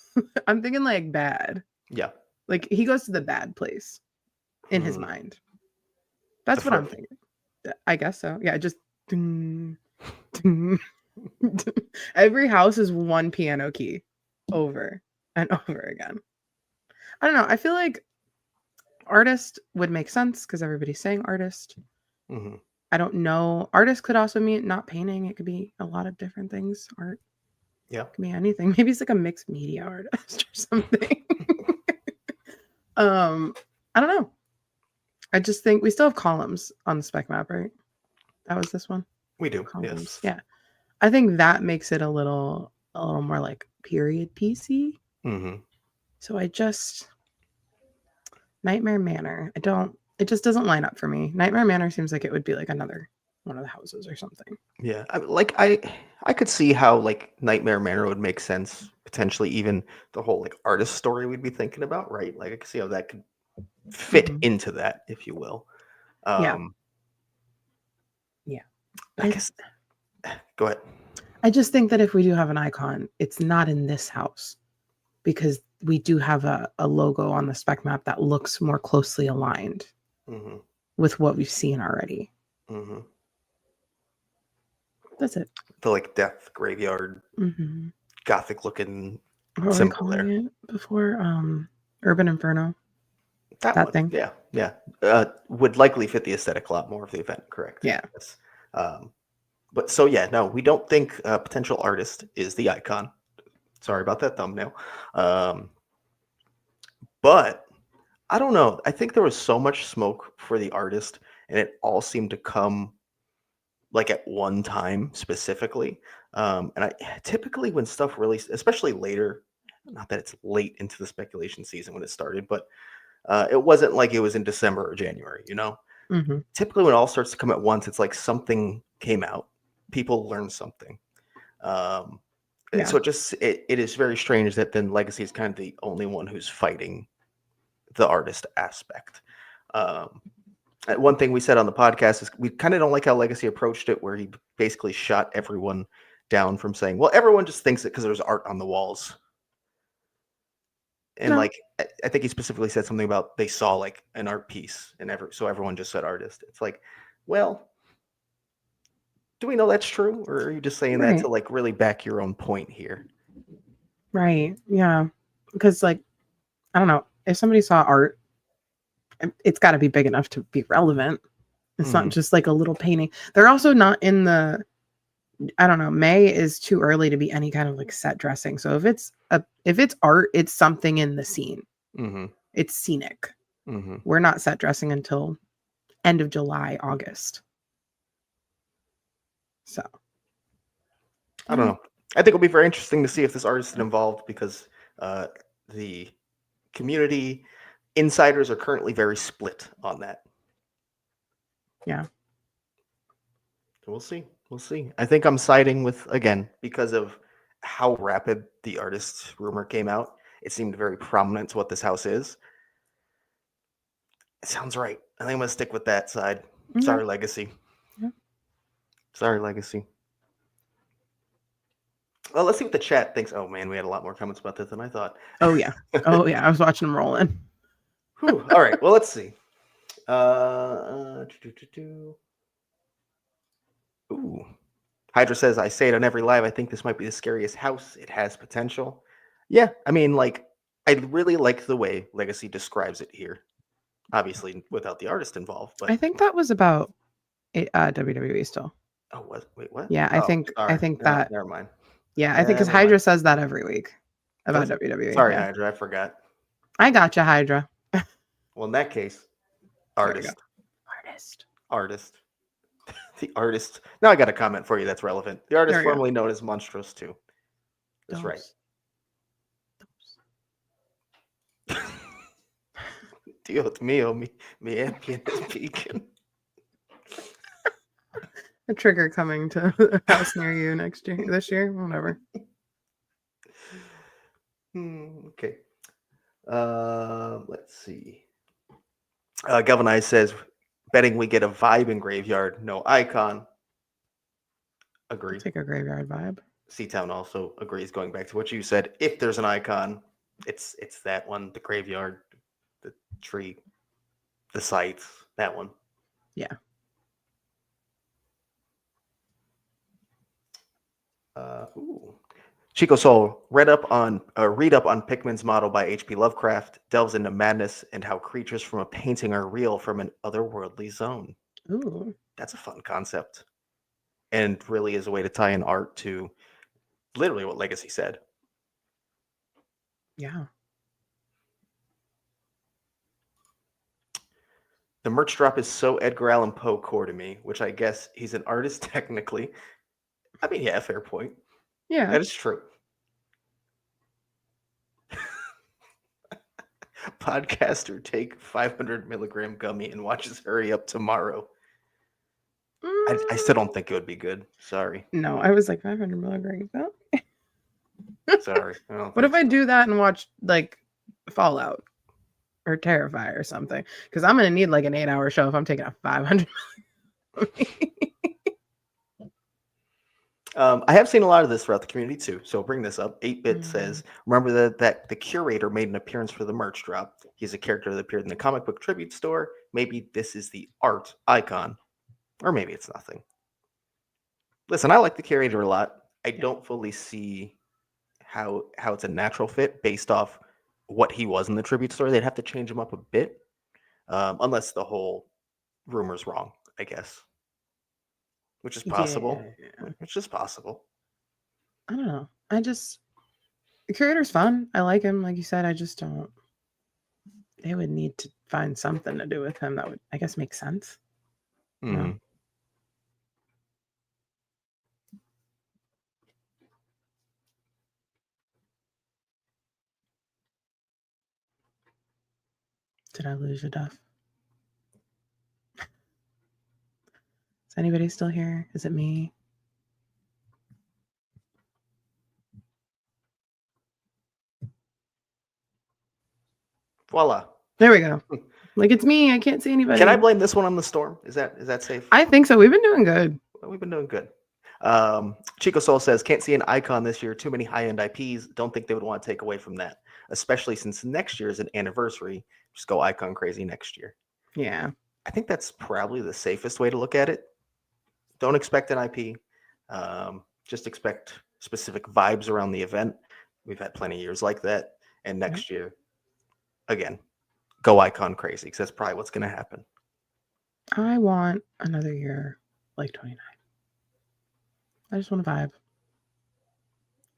I'm thinking like bad. Yeah. Like he goes to the bad place in his mind. That's what I'm thinking. I guess so. Yeah, just every house is one piano key over and over again. I don't know. I feel like artist would make sense because everybody's saying artist. Mm-hmm. I don't know. Artist could also mean not painting. It could be a lot of different things. Art. Yeah. It could be anything. Maybe it's like a mixed media artist or something. I don't know. I just think we still have columns on the spec map, right? That was this one. We do. Columns. Yes. Yeah. I think that makes it a little more like period PC. Mm-hmm. So Nightmare Manor. It just doesn't line up for me. Nightmare Manor seems like it would be like another one of the houses or something. Yeah. I could see how like Nightmare Manor would make sense. Potentially even the whole like artist story we'd be thinking about, right? Like I could see how that could fit into that, if you will. Yeah. I guess. Go ahead. I just think that if we do have an icon, it's not in this house because we do have a logo on the spec map that looks more closely aligned with what we've seen already. That's it. The like death graveyard, gothic looking symbol there. It before Urban Inferno. That thing. Yeah. Would likely fit the aesthetic a lot more of the event, correct? Yeah. Yes. But so yeah, no, we don't think potential artist is the icon. Sorry about that thumbnail. But I don't know. I think there was so much smoke for the artist, and it all seemed to come like at one time specifically. And I typically when stuff really, especially later, not that it's late into the speculation season when it started, but it wasn't like it was in December or January, you know? Typically when it all starts to come at once, it's like something came out. People learned something. So it is very strange that then Legacy is kind of the only one who's fighting the artist aspect. One thing we said on the podcast is we kind of don't like how Legacy approached it, where he basically shot everyone down from saying, well, everyone just thinks it because there's art on the walls. And like, I think he specifically said something about they saw like an art piece and so everyone just said artist. It's like, well, do we know that's true? Or are you just saying that to like really back your own point here? Right. Yeah. Because like, I don't know, if somebody saw art, it's got to be big enough to be relevant. It's not just like a little painting. They're also not in the, I don't know, May is too early to be any kind of like set dressing. So if it's art, it's something in the scene. It's scenic. We're not set dressing until end of July, August. So I don't know. I think it'll be very interesting to see if this artist is involved because the community insiders are currently very split on that. Yeah. So we'll see. We'll see. I think I'm siding with, again, because of how rapid the artist rumor came out. It seemed very prominent to what this house is. It sounds right. I think I'm going to stick with that side. Sorry, Legacy. Sorry, Legacy. Well, let's see what the chat thinks. Oh, man, we had a lot more comments about this than I thought. Oh, yeah. I was watching them roll in. All right. Well, let's see. Ooh. Hydra says, I say it on every live. I think this might be the scariest house. It has potential. Yeah. I mean, like, I really like the way Legacy describes it here. Obviously, without the artist involved. But I think that was about WWE still. Oh, wait, what? Yeah, I think that. Never mind. Yeah, I think because Hydra says that every week about WWE. Sorry, Hydra, I forgot. I gotcha, Hydra. Well, in that case, artist. The artist. Now I got a comment for you that's relevant. The artist formerly known as Monstrous 2. That's right. Dios mío, mi ambient is peaking. A trigger coming to a house near you this year, whatever. Okay. Let's see. Galvanize says, betting we get a vibe in Graveyard, no icon. Agree. Take a Graveyard vibe. C-Town also agrees, going back to what you said. If there's an icon, it's that one, the Graveyard, the tree, the sites, that one. Yeah. Chico Soul, read up on Pickman's model by H.P. Lovecraft, delves into madness and how creatures from a painting are real from an otherworldly zone. Ooh. That's a fun concept. And really is a way to tie in art to literally what Legacy said. Yeah. The merch drop is so Edgar Allan Poe core to me, which I guess he's an artist technically. I mean, yeah, fair point. Yeah. That is true. Podcaster take 500 milligram gummy and watches Hurry Up tomorrow. I still don't think it would be good. Sorry. No, I was like 500 milligrams. Sorry. What if I do that and watch like Fallout or Terrify or something? Because I'm gonna need like an 8-hour show if I'm taking a 500. I have seen a lot of this throughout the community too, so I'll bring this up. 8-Bit says, remember that the curator made an appearance for the merch drop. He's a character that appeared in the comic book tribute store. Maybe this is the art icon, or maybe it's nothing. Listen, I like the curator a lot. I don't fully see how it's a natural fit based off what he was in the tribute store. They'd have to change him up a bit, unless the whole rumor's wrong, I guess. Which is possible. Yeah. Which is possible. I don't know. The curator's fun. I like him. Like you said, I just don't. They would need to find something to do with him that would, I guess, make sense. Mm-hmm. Did I lose you, Duff? Is anybody still here? Is it me? Voila. There we go. Like, it's me. I can't see anybody. Can I blame this one on the storm? Is that safe? I think so. We've been doing good. We've been doing good. Chico Soul says, can't see an icon this year. Too many high-end IPs. Don't think they would want to take away from that, especially since next year is an anniversary. Just go icon crazy next year. Yeah. I think that's probably the safest way to look at it. Don't expect an IP. Just expect specific vibes around the event. We've had plenty of years like that. And next year, again, go icon crazy, because that's probably what's going to happen. I want another year like 29. I just want to vibe.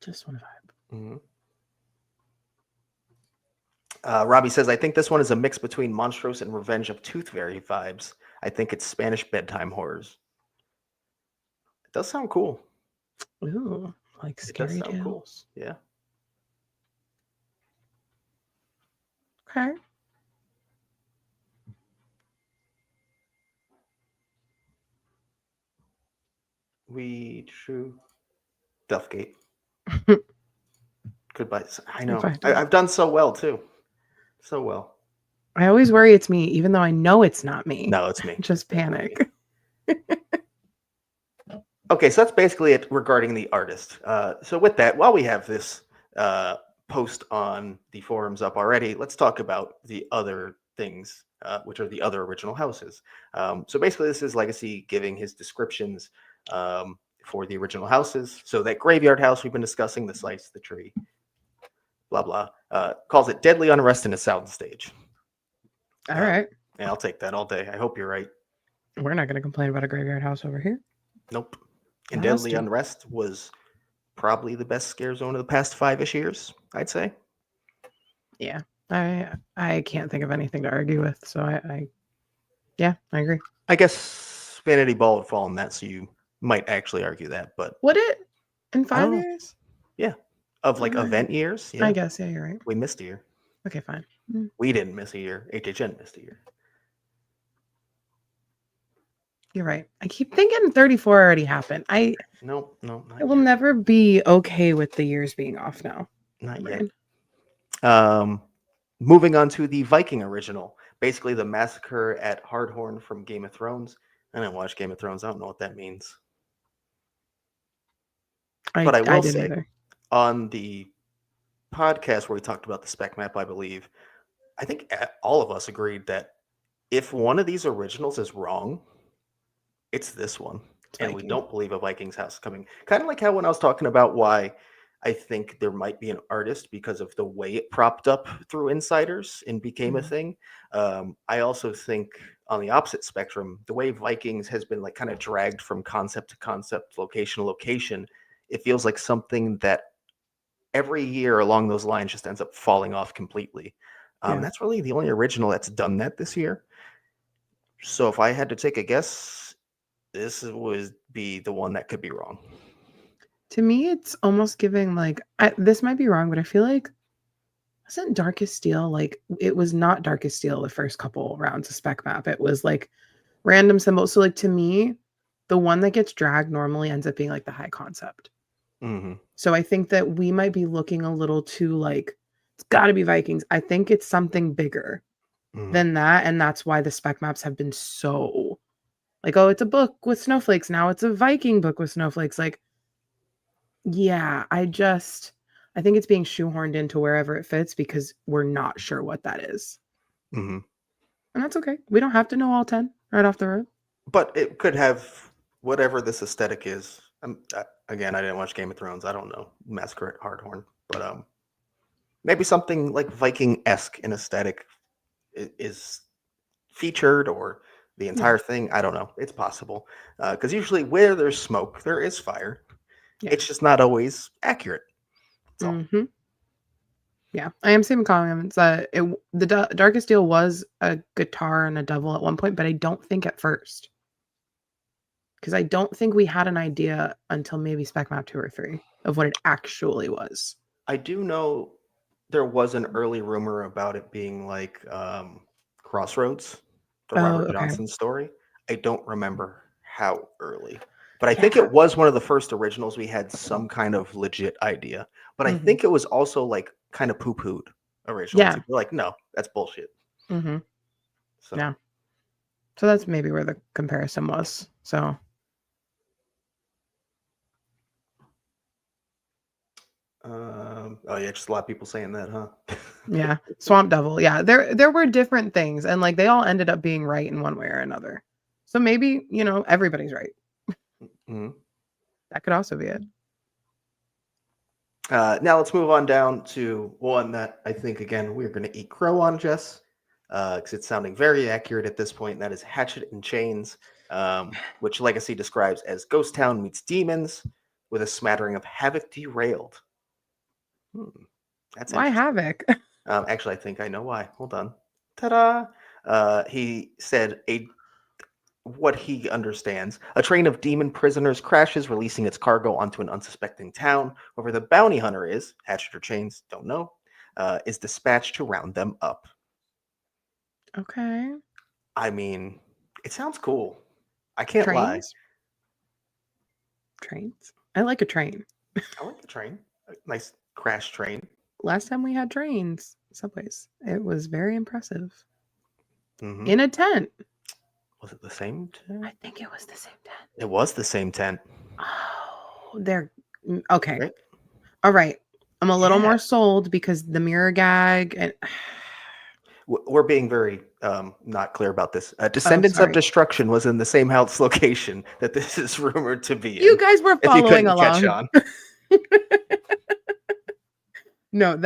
Just want to vibe. Mm-hmm. Robbie says, I think this one is a mix between Monstrose and Revenge of Tooth Fairy vibes. I think it's Spanish bedtime horrors. It does sound cool. Ooh, like scary tales. Cool. Yeah. Okay. We true Duffgate. Goodbye. I know. I've done so well too. So well. I always worry it's me, even though I know it's not me. No, it's me. Just panic. Okay, so that's basically it regarding the artist. So with that, while we have this post on the forums up already, let's talk about the other things, which are the other original houses. So basically, this is Legacy giving his descriptions for the original houses. So that graveyard house we've been discussing, the slice, the tree, blah, blah, calls it Deadly Unrest in a Soundstage. All right. Yeah, I'll take that all day. I hope you're right. We're not going to complain about a graveyard house over here. Nope. And Deadly Unrest was probably the best scare zone of the past 5-ish years, I'd say. Yeah. I can't think of anything to argue with. So I agree. I guess Vanity Ball would fall in that, so you might actually argue that. But would it in 5 years? Yeah. Of like event years? Yeah. I guess, yeah, you're right. We missed a year. Okay, fine. We didn't miss a year. HHN missed a year. You're right. I keep thinking 34 already happened. No. I will never be okay with the years being off now. Not yet. Moving on to the Viking original basically the massacre at Hardhorn from Game of Thrones. I didn't watch Game of Thrones. I don't know what that means. But I will say, on the podcast where we talked about the spec map, I believe, I think all of us agreed that if one of these originals is wrong, it's this one. And we don't believe a Vikings house coming. Kind of like how when I was talking about why I think there might be an artist because of the way it propped up through insiders and became a thing. I also think on the opposite spectrum, the way Vikings has been like kind of dragged from concept to concept, location to location, it feels like something that every year along those lines just ends up falling off completely. That's really the only original that's done that this year. So if I had to take a guess, this would be the one that could be wrong. To me, it's almost giving like, this might be wrong, but I feel like, wasn't Darkest Steel, like, it was not Darkest Steel the first couple rounds of spec map. It was like random symbols. So like to me, the one that gets dragged normally ends up being like the high concept. So I think that we might be looking a little too like, it's got to be Vikings. I think it's something bigger than that. And that's why the spec maps have been so like, oh, it's a book with snowflakes. Now it's a Viking book with snowflakes. Like, yeah, I think it's being shoehorned into wherever it fits because we're not sure what that is. And that's okay. We don't have to know all 10 right off the rip. But it could have whatever this aesthetic is. Again, I didn't watch Game of Thrones. I don't know Massacre at Hardhorn. But maybe something like Viking-esque in aesthetic is featured, or the entire thing. I don't know. It's possible. Because usually where there's smoke, there is fire. Yeah. It's just not always accurate. Yeah, I am seeing comments. The Darkest Steel was a guitar and a devil at one point, but I don't think at first. Because I don't think we had an idea until maybe Spec Map 2 or 3 of what it actually was. I do know there was an early rumor about it being like Crossroads, the Robert Johnson story. I don't remember how early. But I think it was one of the first originals we had some kind of legit idea. But I think it was also like kind of poo-pooed originally. Yeah. We're like, no, that's bullshit. So. Yeah. So that's maybe where the comparison was. So. Oh yeah, just a lot of people saying that, huh? Yeah. Swamp Devil. Yeah. There were different things, and like they all ended up being right in one way or another. So maybe, everybody's right. That could also be it. Now let's move on down to one that I think, again, we're going to eat crow on, Jess, because it's sounding very accurate at this point, and that is Hatchet and Chains, which Legacy describes as Ghost Town meets Demons with a smattering of Havoc Derailed. That's why Havoc? Actually, I think I know why. Hold on. Ta-da! He said what he understands. A train of demon prisoners crashes, releasing its cargo onto an unsuspecting town. Whoever the bounty hunter is, Hatchet or Chains, don't know, is dispatched to round them up. Okay. I mean, it sounds cool. I can't lie. Trains? I like a train. I like a train. A nice crash train. Last time we had trains, subways, it was very impressive. In a tent. Was it the same tent? I think it was the same tent. It was the same tent. Oh, they're okay. Right? All right. I'm a little more sold because the mirror gag and we're being very not clear about this. Descendants of Destruction was in the same house location that this is rumored to be in. You guys were following along. Catch on. No,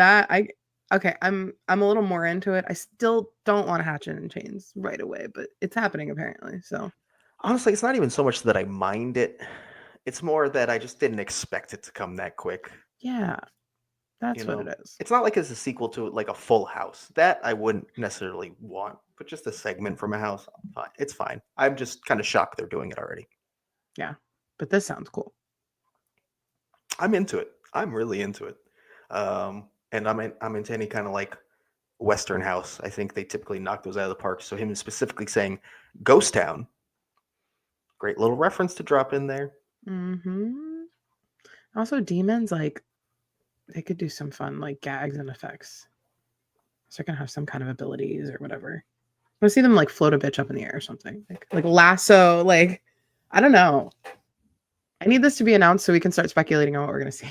I'm a little more into it. I still don't want to Hatchet and Chains right away, but it's happening apparently. So honestly, it's not even so much that I mind it. It's more that I just didn't expect it to come that quick. Yeah. That's what it is. It's not like it's a sequel to like a full house. That I wouldn't necessarily want, but just a segment from a house, fine. It's fine. I'm just kind of shocked they're doing it already. Yeah. But this sounds cool. I'm into it. I'm really into it. And I'm into any kind of like Western house. I think they typically knock those out of the park. So him specifically saying Ghost Town, great little reference to drop in there. Also, demons, like they could do some fun like gags and effects. So they're gonna have some kind of abilities or whatever. I see them like float a bitch up in the air or something. Like lasso, like I don't know. I need this to be announced so we can start speculating on what we're gonna see.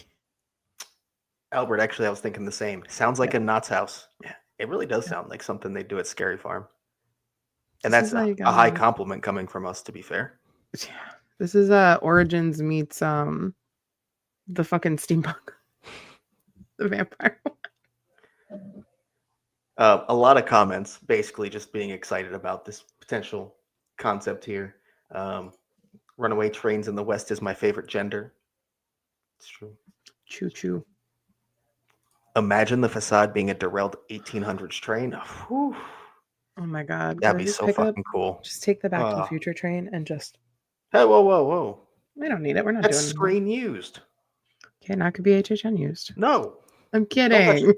Albert, actually, I was thinking the same. Sounds like a Knott's house. Yeah, it really does sound like something they do at Scary Farm. And This that's like, a high compliment coming from us, to be fair. Yeah. This is Origins meets the fucking steampunk. The vampire. A lot of comments basically just being excited about this potential concept here. Runaway trains in the West is my favorite gender. It's true. Choo choo. Imagine the facade being a derailed 1800s train. Whew. Oh my god. That'd be so fucking cool. Just take the Back to the Future train and just... Hey, whoa. We don't need it. We're not That's doing it. screen used. Okay, now it could be HHN used. No. I'm kidding.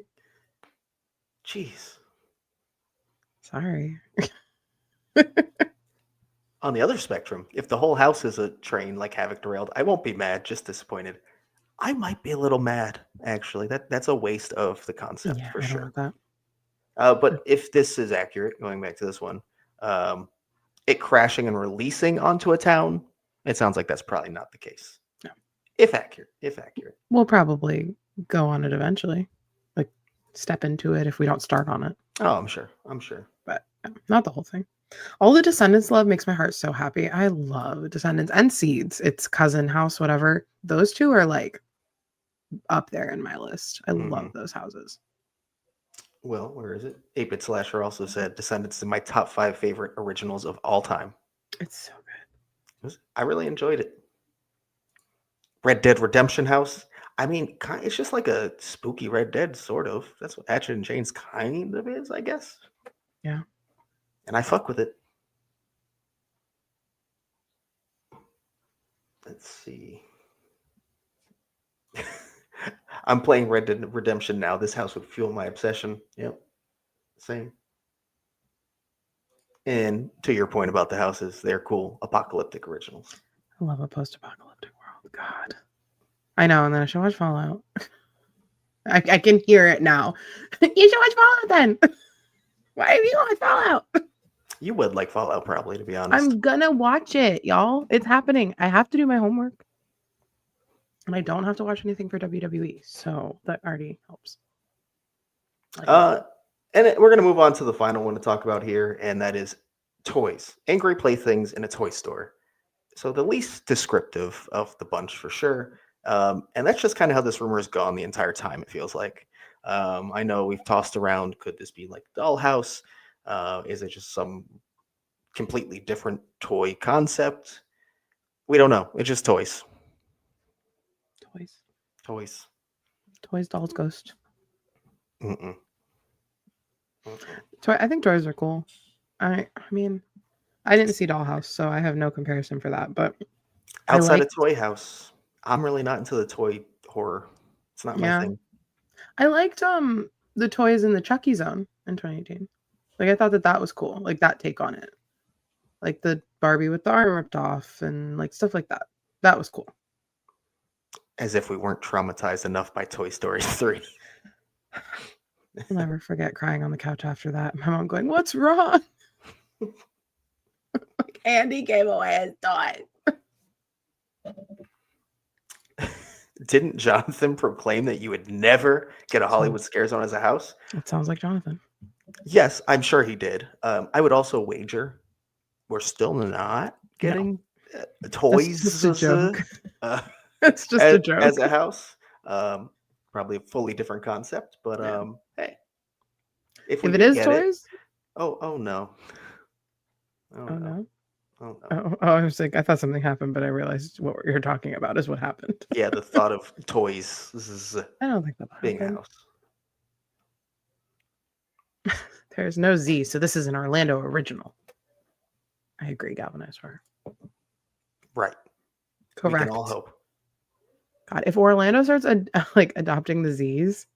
Jeez. Sorry. On the other spectrum, if the whole house is a train like Havoc derailed, I won't be mad, just disappointed. I might be a little mad, actually. That's a waste of the concept for sure. Want that. But if this is accurate, going back to this one, it crashing and releasing onto a town, it sounds like that's probably not the case. No. If accurate. We'll probably go on it eventually. Like step into it if we don't start on it. Oh, I'm sure. But not the whole thing. All the Descendants love makes my heart so happy. I love Descendants and Seeds. It's cousin house, whatever. Those two are like up there in my list. I love those houses. Well, where is it? 8-Bit Slasher also said Descendants is my top 5 favorite originals of all time. It's so good. I really enjoyed it. Red Dead Redemption House. I mean, it's just like a spooky Red Dead, sort of. That's what Hatchet and Chains kind of is, I guess. Yeah. And I fuck with it. Let's see. I'm playing Red Dead Redemption now. This house would fuel my obsession. Yep. Same. And to your point about the houses, they're cool apocalyptic originals. I love a post-apocalyptic world. God. I know, and then I should watch Fallout. I can hear it now. You should watch Fallout then. Why have you watched Fallout? You would like Fallout, probably, to be honest. I'm gonna watch it, y'all. It's happening. I have to do my homework. And I don't have to watch anything for WWE, so that already helps. And we're going to move on to the final one to talk about here, and that is toys. Angry playthings in a toy store. So the least descriptive of the bunch, for sure. And that's just kind of how this rumor has gone the entire time, it feels like. I know we've tossed around, could this be like Dollhouse? Is it just some completely different toy concept? We don't know. It's just toys. Toys, dolls, ghost. Mm-mm. I think toys are cool. I mean, I didn't see Dollhouse, so I have no comparison for that. But outside of Toy House, I'm really not into the toy horror. It's not my thing. I liked the toys in the Chucky Zone in 2018. Like I thought that was cool. Like that take on it, like the Barbie with the arm ripped off and like stuff like that. That was cool. As if we weren't traumatized enough by Toy Story 3. I'll never forget crying on the couch after that. My mom going, "What's wrong?" Like Andy gave away his toy. Didn't Jonathan proclaim that you would never get a Hollywood Scare Zone as a house? It sounds like Jonathan. Yes, I'm sure he did. I would also wager we're still not getting toys. That's just a joke. It's just a joke. As a house. Probably a fully different concept, but hey. If it is toys? Oh no. Oh no. Oh, I was like, I thought something happened, but I realized what you're talking about is what happened. Yeah, the thought of toys. This is I don't think that being a house. There's no Z, so this is an Orlando original. I agree, Galvanized Horror. Right. Correct. We can all hope. God, if Orlando starts adopting the Z's,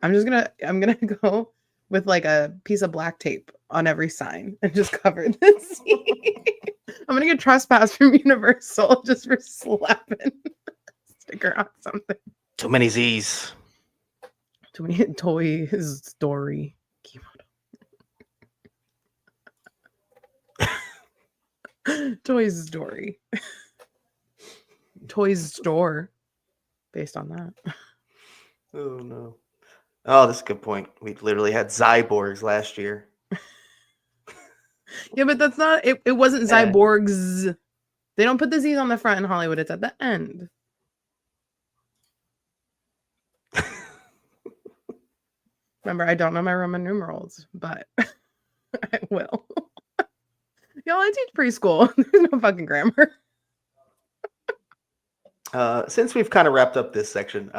I'm gonna go with like a piece of black tape on every sign and just cover the Z. I'm gonna get trespassed from Universal just for slapping a sticker on something. Too many Z's. Too many Toy Story. Toy Story. Toys Store. Based on that. Oh, no. Oh, that's a good point. We literally had Cyborgs last year. Yeah, but that's not... It wasn't Cyborgs. They don't put the Z's on the front in Hollywood. It's at the end. Remember, I don't know my Roman numerals, but I will. Y'all, I teach preschool. There's no fucking grammar. Since we've kind of wrapped up this section,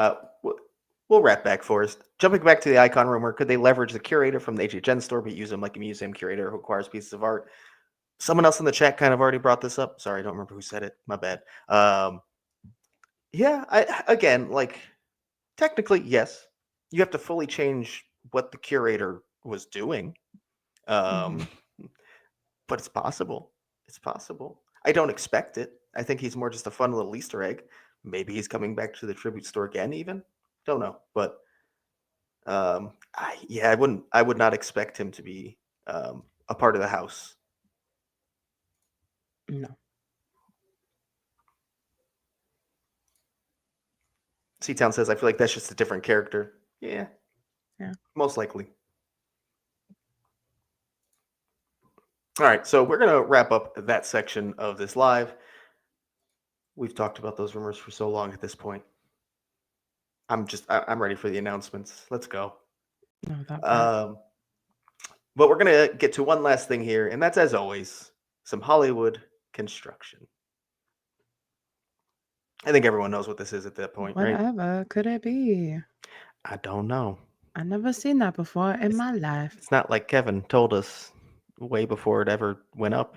we'll wrap back, Forrest. Jumping back to the icon rumor, could they leverage the curator from the HHN store but use him like a museum curator who acquires pieces of art? Someone else in the chat kind of already brought this up. Sorry, I don't remember who said it. My bad. Yeah, again, like, technically, yes. You have to fully change what the curator was doing. But it's possible. It's possible. I don't expect it. I think he's more just a fun little Easter egg. Maybe he's coming back to the tribute store again, even. Don't know. But I would not expect him to be a part of the house. No. C-Town says, I feel like that's just a different character. Yeah. Most likely. All right, so we're going to wrap up that section of this live. We've talked about those rumors for so long at this point. I'm ready for the announcements. Let's go. No, but we're going to get to one last thing here, and that's, as always, some Hollywood construction. I think everyone knows what this is at that point, right? Whatever could it be? I don't know. I've never seen that before in my life. It's not like Kevin told us way before it ever went up.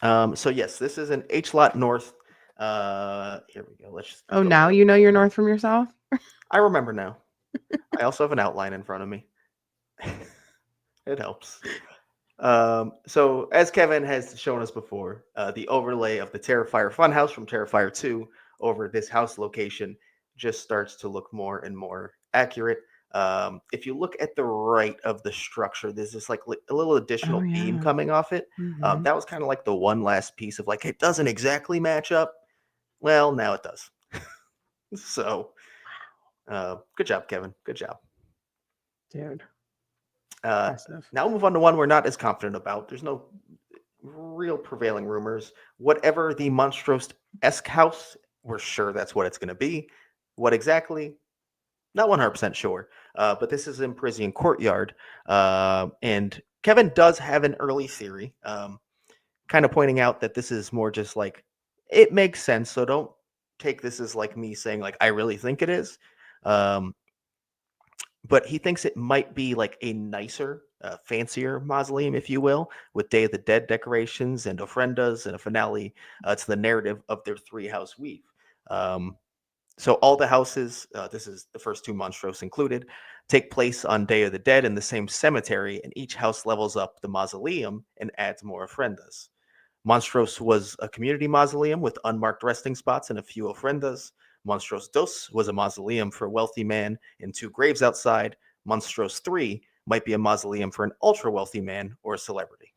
So yes, this is an H-Lot North. Here we go. Let's. Oh, now you know you're north from your south? I remember now. I also have an outline in front of me. It helps. So as Kevin has shown us before, the overlay of the Terrifier Funhouse from Terrifier 2 over this house location just starts to look more and more accurate. If you look at the right of the structure, there's this like a little additional beam coming off it. That was kind of like the one last piece of like, it doesn't exactly match up. Well, now it does. So good job, Kevin. Good job. Dude. Now we'll move on to one we're not as confident about. There's no real prevailing rumors. Whatever the Monstrose-esque house, we're sure that's what it's going to be. What exactly? Not 100% sure. But this is in Parisian Courtyard. And Kevin does have an early theory, kind of pointing out that this is more just like, it makes sense. So don't take this as like me saying like, I really think it is. But he thinks it might be like a nicer, fancier mausoleum, if you will, with Day of the Dead decorations and ofrendas and a finale to the narrative of their three-house weave. So all the houses, this is the first two Monstrose included, take place on Day of the Dead in the same cemetery, and each house levels up the mausoleum and adds more ofrendas. Monstrose was a community mausoleum with unmarked resting spots and a few ofrendas. Monstrose Dos was a mausoleum for a wealthy man and two graves outside. Monstrose 3 might be a mausoleum for an ultra-wealthy man or a celebrity.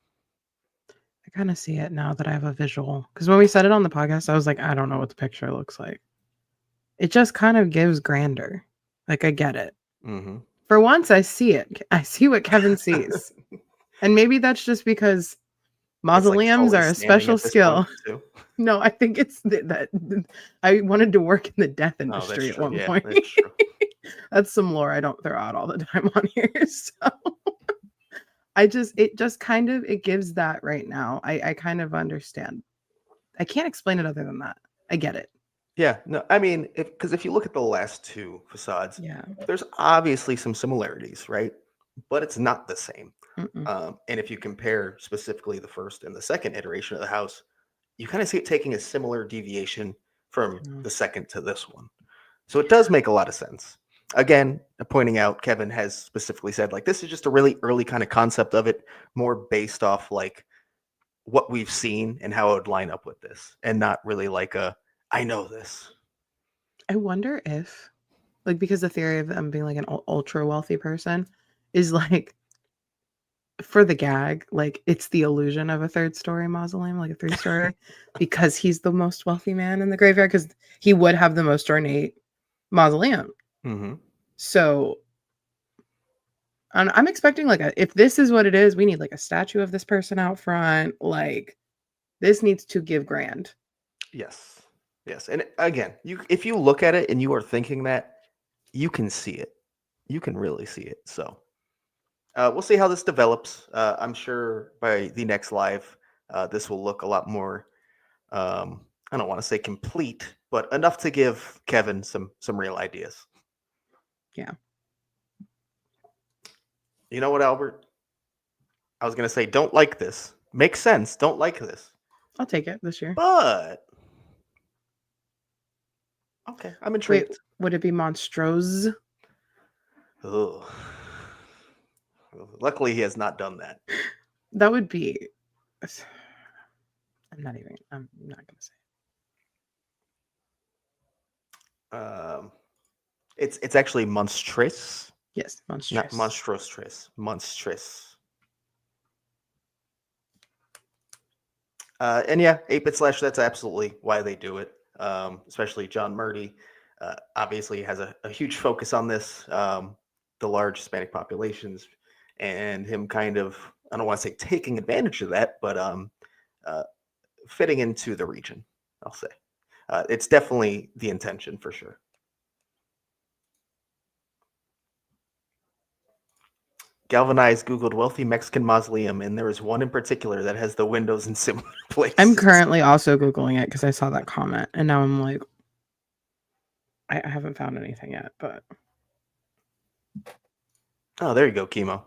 I kind of see it now that I have a visual. Because when we said it on the podcast, I was like, I don't know what the picture looks like. It just kind of gives grandeur. Like, I get it. Mm-hmm. For once, I see it. I see what Kevin sees. And maybe that's just because mausoleums are a special skill. No, I think it's that I wanted to work in the death industry at one point. That's true. That's some lore I don't throw out all the time on here. So it just kind of, it gives that right now. I kind of understand. I can't explain it other than that. I get it. Yeah, no, I mean, because if you look at the last two facades, there's obviously some similarities, right? But it's not the same. And if you compare specifically the first and the second iteration of the house, you kind of see it taking a similar deviation from the second to this one. So it does make a lot of sense. Again, pointing out, Kevin has specifically said, like, this is just a really early kind of concept of it, more based off, like, what we've seen and how it would line up with this, and not really like I know this. I wonder if, like, because the theory of them being like an ultra wealthy person is like, for the gag, like it's the illusion of a 3rd-story mausoleum, like a 3-story, because he's the most wealthy man in the graveyard, because he would have the most ornate mausoleum. Mm-hmm. So I'm expecting like if this is what it is, we need like a statue of this person out front. Like this needs to give grand. Yes. Yes. And again, if you look at it and you are thinking that, you can see it. You can really see it. So we'll see how this develops. I'm sure by the next live, this will look a lot more, I don't want to say complete, but enough to give Kevin some real ideas. Yeah. You know what, Albert? I was going to say, don't like this. Makes sense. Don't like this. I'll take it this year. But okay, I'm intrigued. Wait, would it be monstrous? Ugh. Luckily, he has not done that. That would be. I'm not going to say. It's actually monstrous. Yes, monstrous. Not monstrous. Monstrous. And yeah, 8-bit slash. That's absolutely why they do it. Especially John Murdy. Obviously has a huge focus on this. The large Hispanic populations, and him kind of, I don't want to say taking advantage of that, but fitting into the region, I'll say. It's definitely the intention for sure. Galvanized Googled wealthy Mexican mausoleum, and there is one in particular that has the windows in similar places. I'm currently also Googling it because I saw that comment, and now I'm like, I haven't found anything yet, but. Oh, there you go, Chemo.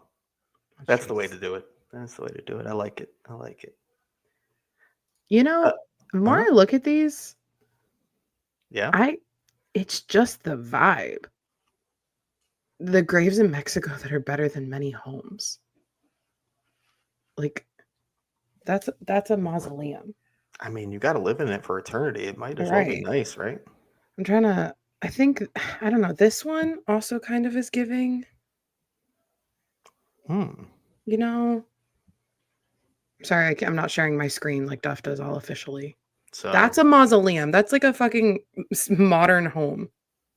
That's the way to do it. That's the way to do it. I like it. I like it. You know, the more I look at these, it's just the vibe. The graves in Mexico that are better than many homes. Like, that's a mausoleum. I mean, you got to live in it for eternity. It might as well be nice, right? I'm trying to. I think, I don't know. This one also kind of is giving. You know, sorry, I'm not sharing my screen like Duff does all officially. So that's a mausoleum. That's like a fucking modern home.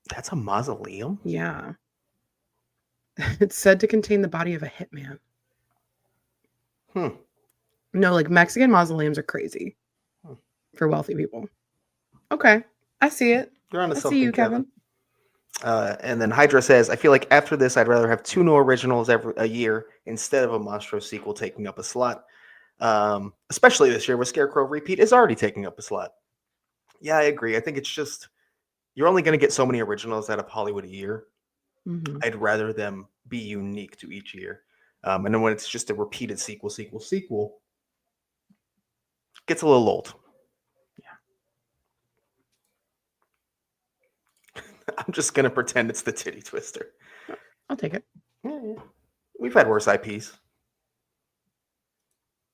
That's a mausoleum? Yeah. It's said to contain the body of a hitman. No, like Mexican mausoleums are crazy for wealthy people. Okay, I see it. You're on to something, see you, Kevin. And then Hydra says, I feel like after this, I'd rather have 2 new originals a year instead of a Monstro sequel taking up a slot. Especially this year where Scarecrow Repeat is already taking up a slot. Yeah, I agree. I think it's just, you're only going to get so many originals out of Hollywood a year. Mm-hmm. I'd rather them be unique to each year. And then when it's just a repeated sequel, gets a little old. I'm just going to pretend it's the Titty Twister. I'll take it. Yeah. We've had worse IPs.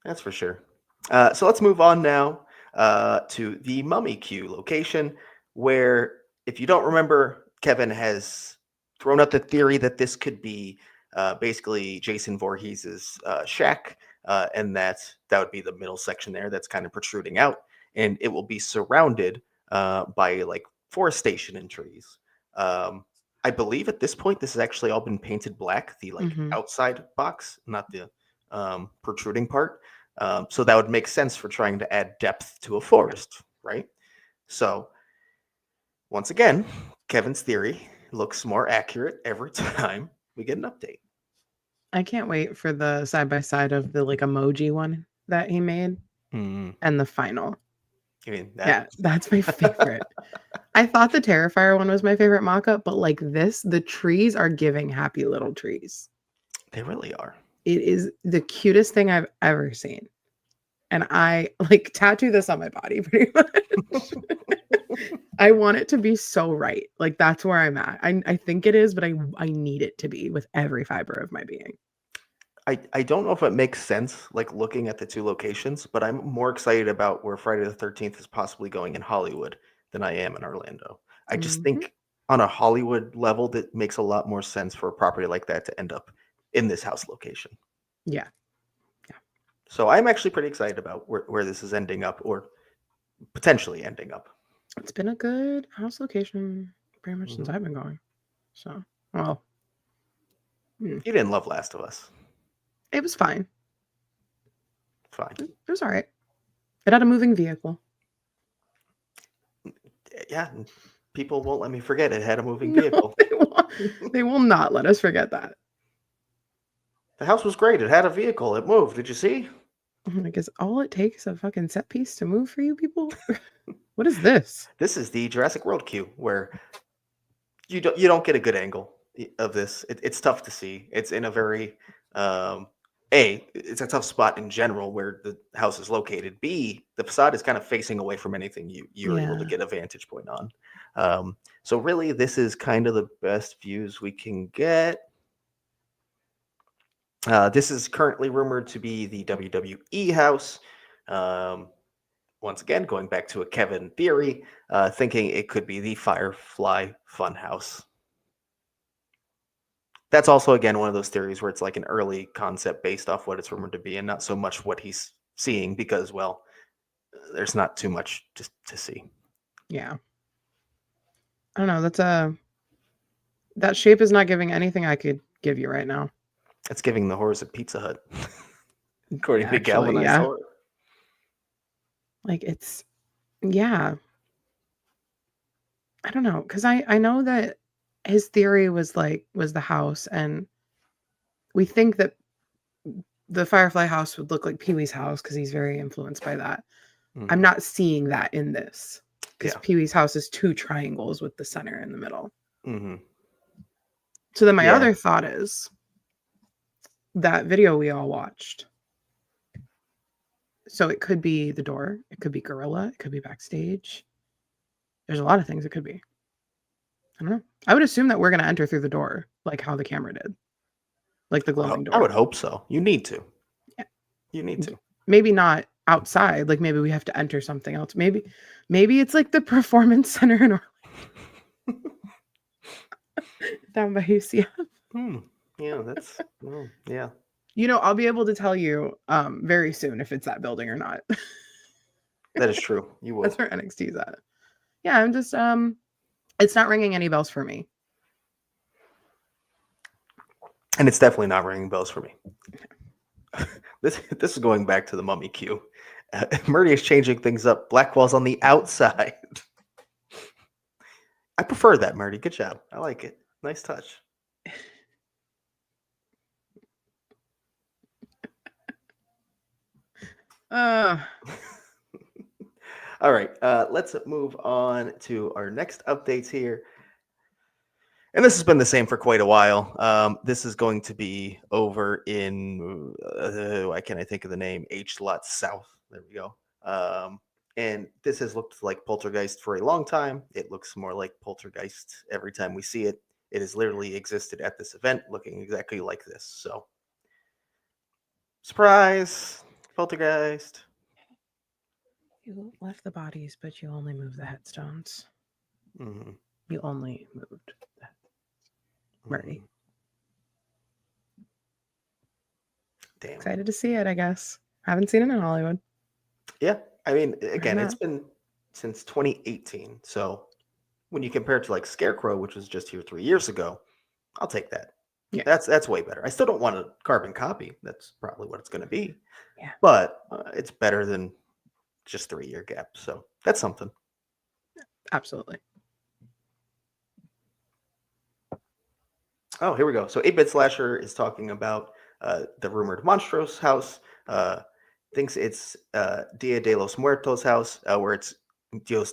That's for sure. So let's move on now to the Mummy Q location, where, if you don't remember, Kevin has thrown out the theory that this could be basically Jason Voorhees' shack, and that would be the middle section there that's kind of protruding out, and it will be surrounded by like forestation and trees. I believe at this point this has actually all been painted black, the outside box, not the protruding part. So that would make sense for trying to add depth to a forest, right? So once again, Kevin's theory looks more accurate every time we get an update. I can't wait for the side-by-side of the like emoji one that he made and the final. You mean that? Yeah, that's my favorite. I thought the Terrifier one was my favorite mock-up, but like this, the trees are giving happy little trees. They really are. It is the cutest thing I've ever seen. And I like tattoo this on my body pretty much. I want it to be so right. Like that's where I'm at. I think it is, but I need it to be with every fiber of my being. I don't know if it makes sense, like looking at the 2 locations, but I'm more excited about where Friday the 13th is possibly going in Hollywood than I am in Orlando. I just think on a Hollywood level, that makes a lot more sense for a property like that to end up in this house location. Yeah. So I'm actually pretty excited about where this is ending up, or potentially ending up. It's been a good house location pretty much since I've been going. So, well. You didn't love Last of Us. It was fine. Fine. It was all right. It had a moving vehicle. Yeah, people won't let me forget it had a moving vehicle. They will not let us forget that. The house was great. It had a vehicle. It moved. Did you see? Like, is all it takes a fucking set piece to move for you people? What is this? This is the Jurassic World queue where you don't get a good angle of this. It's tough to see. It's in a very it's a tough spot in general where the house is located. B, the facade is kind of facing away from anything you're able to get a vantage point on. So really, this is kind of the best views we can get. This is currently rumored to be the WWE house. Once again, going back to a Kevin theory, thinking it could be the Firefly Funhouse. That's also, again, one of those theories where it's like an early concept based off what it's rumored to be and not so much what he's seeing because, well, there's not too much to see. Yeah. I don't know. That shape is not giving anything I could give you right now. It's giving the horrors of Pizza Hut, according to Galvanized Horror. Like, it's, yeah. I don't know, because I know that his theory was the house, and we think that the Firefly house would look like Pee-wee's house because he's very influenced by that. I'm not seeing that in this because Pee-wee's house is 2 triangles with the center in the middle. So then my other thought is that video we all watched. So it could be the door, it could be Gorilla, it could be backstage. There's a lot of things it could be. I don't know. I would assume that we're going to enter through the door, like how the camera did. Like the glowing door. I would hope so. You need to. Yeah. You need to. Maybe not outside. Like maybe we have to enter something else. Maybe it's like the Performance Center in Orlando. Down by UCF. Yeah, that's... yeah. You know, I'll be able to tell you very soon if it's that building or not. That is true. You will. That's where NXT is at. Yeah, I'm just... it's not ringing any bells for me. And it's definitely not ringing bells for me. This is going back to the Mummy queue. Murdy is changing things up. Blackwall's on the outside. I prefer that, Murdy. Good job. I like it. Nice touch. All right. Let's move on to our next updates here. And this has been the same for quite a while. This is going to be over in, why can't I think of the name? H-Lot South. There we go. And this has looked like Poltergeist for a long time. It looks more like Poltergeist every time we see it. It has literally existed at this event looking exactly like this. So, surprise, Poltergeist. You left the bodies, but you only moved the headstones. You only moved that. Murray. Damn. Excited to see it, I guess. Haven't seen it in Hollywood. Yeah. I mean, again, it's been since 2018. So when you compare it to like Scarecrow, which was just here 3 years ago, I'll take that. Yeah. That's way better. I still don't want a carbon copy. That's probably what it's going to be. Yeah. But it's better than just 3 year gap. So that's something. Absolutely. Oh, here we go. So 8-Bit Slasher is talking about the rumored Monstros house. Thinks it's Dia de los Muertos house, where it's Dio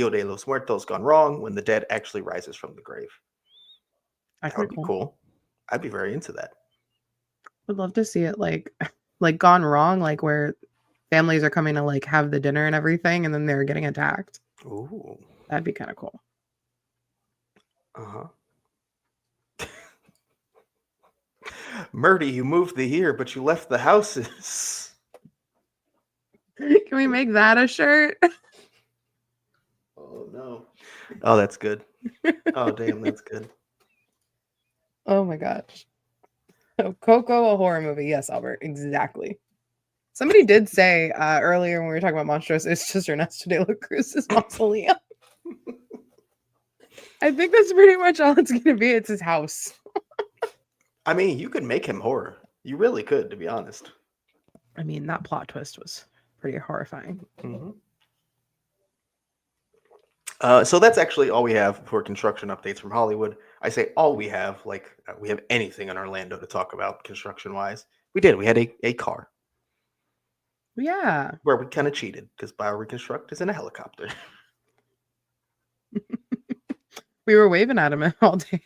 de los Muertos gone wrong when the dead actually rises from the grave. That would be cool. I'd be very into that. Would love to see it like gone wrong, like where families are coming to like have the dinner and everything, and then they're getting attacked. Ooh, that'd be kind of cool. Murdy, you moved the year, but you left the houses. Can we make that a shirt? Oh no. Oh, that's good. Oh damn, that's good. Oh my gosh. Oh, Coco, a horror movie. Yes, Albert, exactly. Somebody did say earlier when we were talking about Monstros, it's just Ernesto de la Cruz's mausoleum. I think that's pretty much all it's going to be. It's his house. I mean, you could make him horror. You really could, to be honest. I mean, that plot twist was pretty horrifying. Mm-hmm. So that's actually all we have for construction updates from Hollywood. I say all we have, like we have anything in Orlando to talk about construction-wise. We did. We had a car. Yeah. Where we kind of cheated because BioReconstruct is in a helicopter. We were waving at him all day.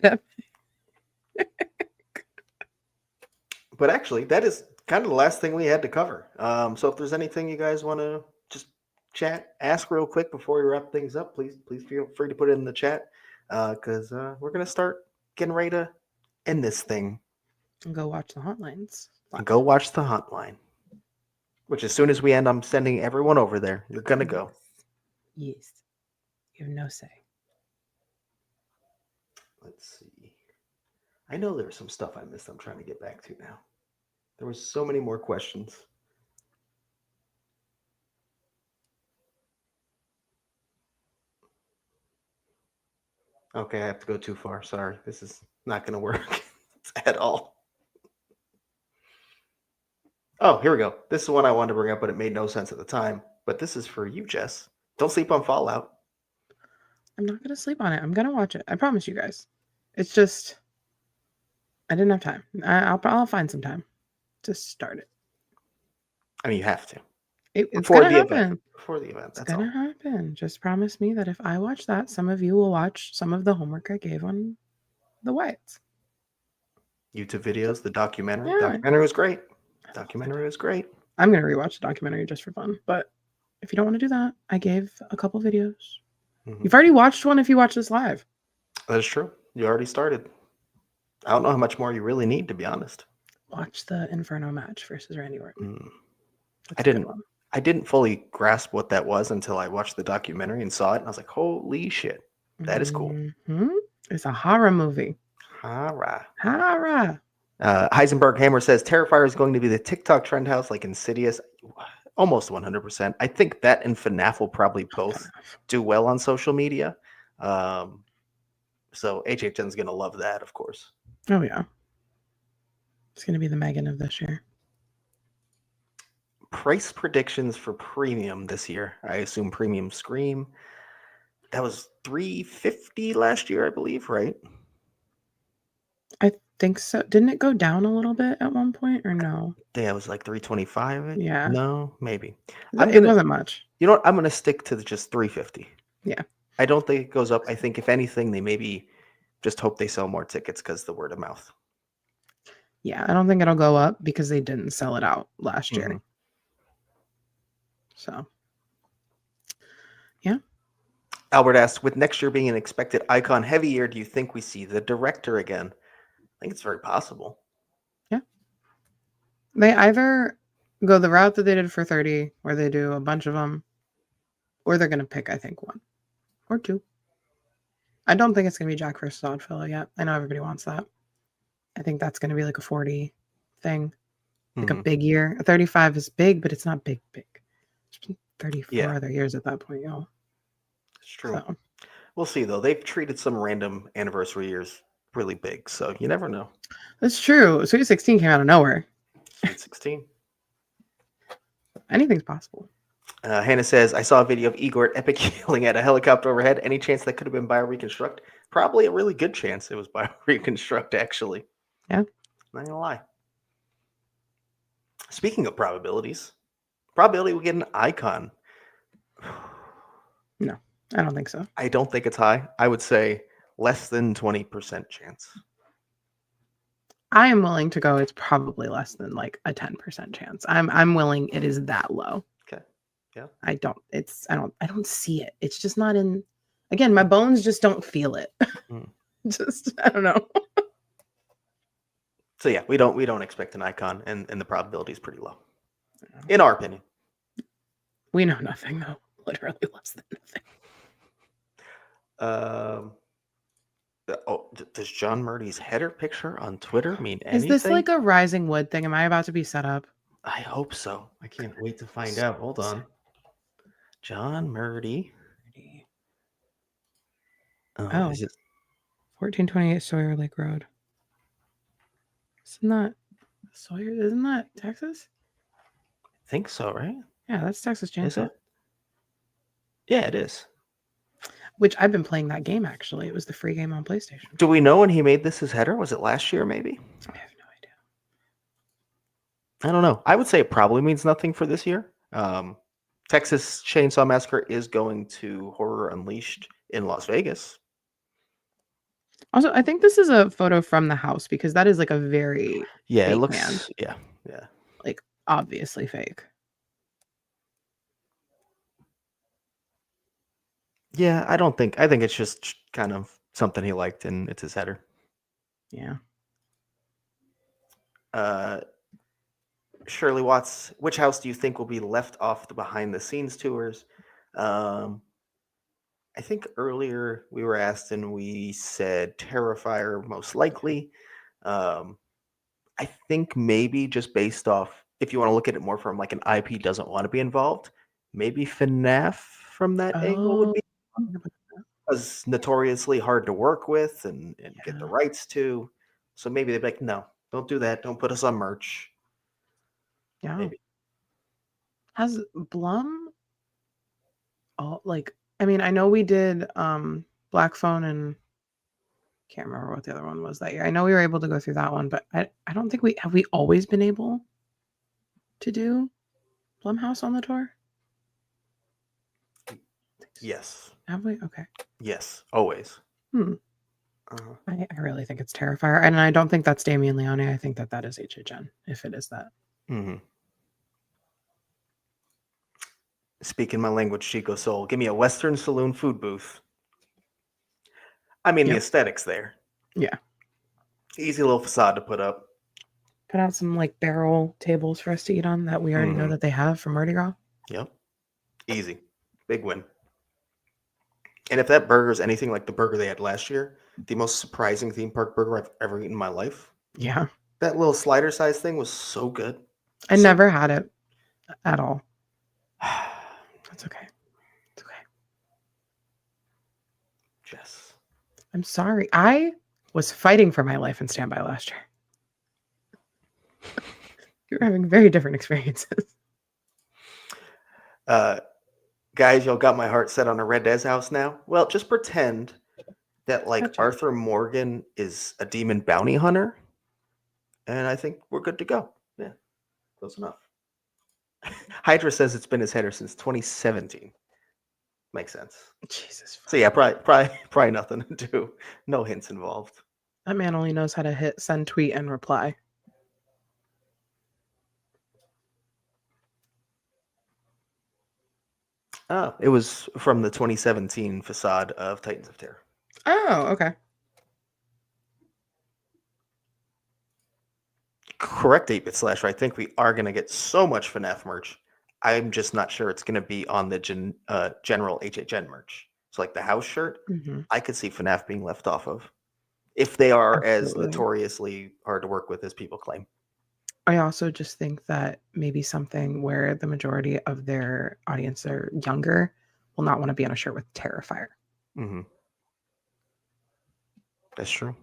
But actually, that is kind of the last thing we had to cover. So if there's anything you guys want to just chat, ask real quick before we wrap things up, please feel free to put it in the chat because we're going to start getting ready to end this thing. And go watch the hotlines. And go watch the hotline. Which as soon as we end, I'm sending everyone over there. You're going to go. Yes. You have no say. Let's see. I know there was some stuff I missed I'm trying to get back to now. There was so many more questions. Okay, I have to go too far. Sorry. This is not going to work at all. Oh, here we go. This is one I wanted to bring up, but it made no sense at the time. But this is for you, Jess. Don't sleep on Fallout. I'm not going to sleep on it. I'm going to watch it. I promise you guys. It's just, I didn't have time. I'll find some time to start it. I mean, you have to. It's going to happen. Event. Before the event. It's going to happen. Just promise me that if I watch that, some of you will watch some of the homework I gave on the Wyatts. YouTube videos, the documentary. Yeah. Documentary was great. Documentary was great. I'm going to rewatch the documentary just for fun. But if you don't want to do that, I gave a couple videos. Mm-hmm. You've already watched one if you watch this live. That is true. You already started. I don't know how much more you really need, to be honest. Watch the Inferno match versus Randy Orton. I didn't fully grasp what that was until I watched the documentary and saw it. And I was like, holy shit. That is cool. Mm-hmm. It's a horror movie. Horror. Heisenberg Hammer says Terrifier is going to be the TikTok trend house like Insidious. Almost 100%. I think that and FNAF will probably both do well on social media. So HHN's going to love that, of course. Oh, yeah. It's going to be the Megan of this year. Price predictions for premium this year. I assume premium Scream. That was $350 last year, I believe, right? I think so. Didn't it go down a little bit at one point or no? Yeah, it was like $325. Yeah. No, maybe. It wasn't much. You know what? I'm going to stick to just $350. Yeah. I don't think it goes up. I think if anything, they maybe just hope they sell more tickets because the word of mouth. Yeah, I don't think it'll go up because they didn't sell it out last year. Mm-hmm. So, yeah. Albert asks, with next year being an expected icon heavy year, do you think we see the director again? I think it's very possible. Yeah. They either go the route that they did for 30, where they do a bunch of them, or they're going to pick, I think, one or two. I don't think it's going to be Jack versus Oddfellow yet. I know everybody wants that. I think that's going to be like a 40 thing, like a big year. A 35 is big, but it's not big. It's been 34 other years at that point, y'all. It's true. So. We'll see, though. They've treated some random anniversary years really big, so you never know. That's true. Sweet 16 came out of nowhere. Sweet 16. Anything's possible. Hannah says, I saw a video of Igor at Epic yelling at a helicopter overhead. Any chance that could have been BioReconstruct? Probably a really good chance it was BioReconstruct, actually. Yeah. Not gonna lie. Speaking of probability we get an icon. No, I don't think so. I don't think it's high. I would say less than 20% chance. I am willing to go. It's probably less than like a 10% chance. I'm willing. It is that low. Okay. Yeah. I don't see it. It's just not in. Again, my bones just don't feel it. Just I don't know. So yeah, we don't expect an icon, and the probability is pretty low, in our opinion. We know nothing though. Literally less than nothing. Does John Murdy's header picture on Twitter mean anything? Is this like a Rising Wood thing? Am I about to be set up? I hope so. I can't wait to find out. Hold on. John Murdy. Oh, is it 1428 Sawyer Lake Road. Isn't that Sawyer? Isn't that Texas? I think so, right? Yeah, that's Texas Chainsaw. Is it? Yeah, it is. Which I've been playing that game, actually. It was the free game on PlayStation. Do we know when he made this his header? Was it last year, maybe? I have no idea. I don't know. I would say it probably means nothing for this year. Texas Chainsaw Massacre is going to Horror Unleashed in Las Vegas. Also, I think this is a photo from the house because that is like a very it looks man. Yeah. Like obviously fake. Yeah, I think it's just kind of something he liked and it's his header. Yeah. Shirley Watts, which house do you think will be left off the behind the scenes tours? I think earlier we were asked and we said Terrifier most likely. I think maybe just based off, if you want to look at it more from like an IP doesn't want to be involved, maybe FNAF from that angle would be, because notoriously hard to work with and get the rights to. So maybe they'd be like, no, don't do that. Don't put us on merch. Yeah. Maybe. Has Blum? Oh, like, I mean, I know we did Black Phone and can't remember what the other one was that year. I know we were able to go through that one, but I don't think we always been able to do Blumhouse on the tour. Yes. Have we? Okay. Yes, always. I really think it's Terrifier, and I don't think that's Damien Leone. I think that is HHN, if it is that. Speaking my language, Chico Soul. Give me a Western Saloon food booth. I mean, the aesthetics there. Yeah. Easy little facade to put up. Put out some like barrel tables for us to eat on that we already know that they have from Mardi Gras. Yep. Easy. Big win. And if that burger is anything like the burger they had last year, the most surprising theme park burger I've ever eaten in my life. Yeah. That little slider size thing was so good. I never had it at all. That's okay. It's okay. Jess. I'm sorry. I was fighting for my life in Standby last year. You're having very different experiences. Guys, y'all got my heart set on a Red Dead's house now. Well, just pretend that like Arthur Morgan is a demon bounty hunter, and I think we're good to go. Yeah, close enough. Hydra says it's been his header since 2017. Makes sense. Jesus. So yeah, probably nothing to do. No hints involved. That man only knows how to hit send, tweet, and reply. Oh, it was from the 2017 facade of Titans of Terror. Oh, okay. Correct, 8-bit/. I think we are going to get so much FNAF merch. I'm just not sure it's going to be on the general HHN merch. So like the house shirt, I could see FNAF being left off of, if they are as notoriously hard to work with as people claim. I also just think that maybe something where the majority of their audience are younger will not want to be on a shirt with Terrifier. That's true.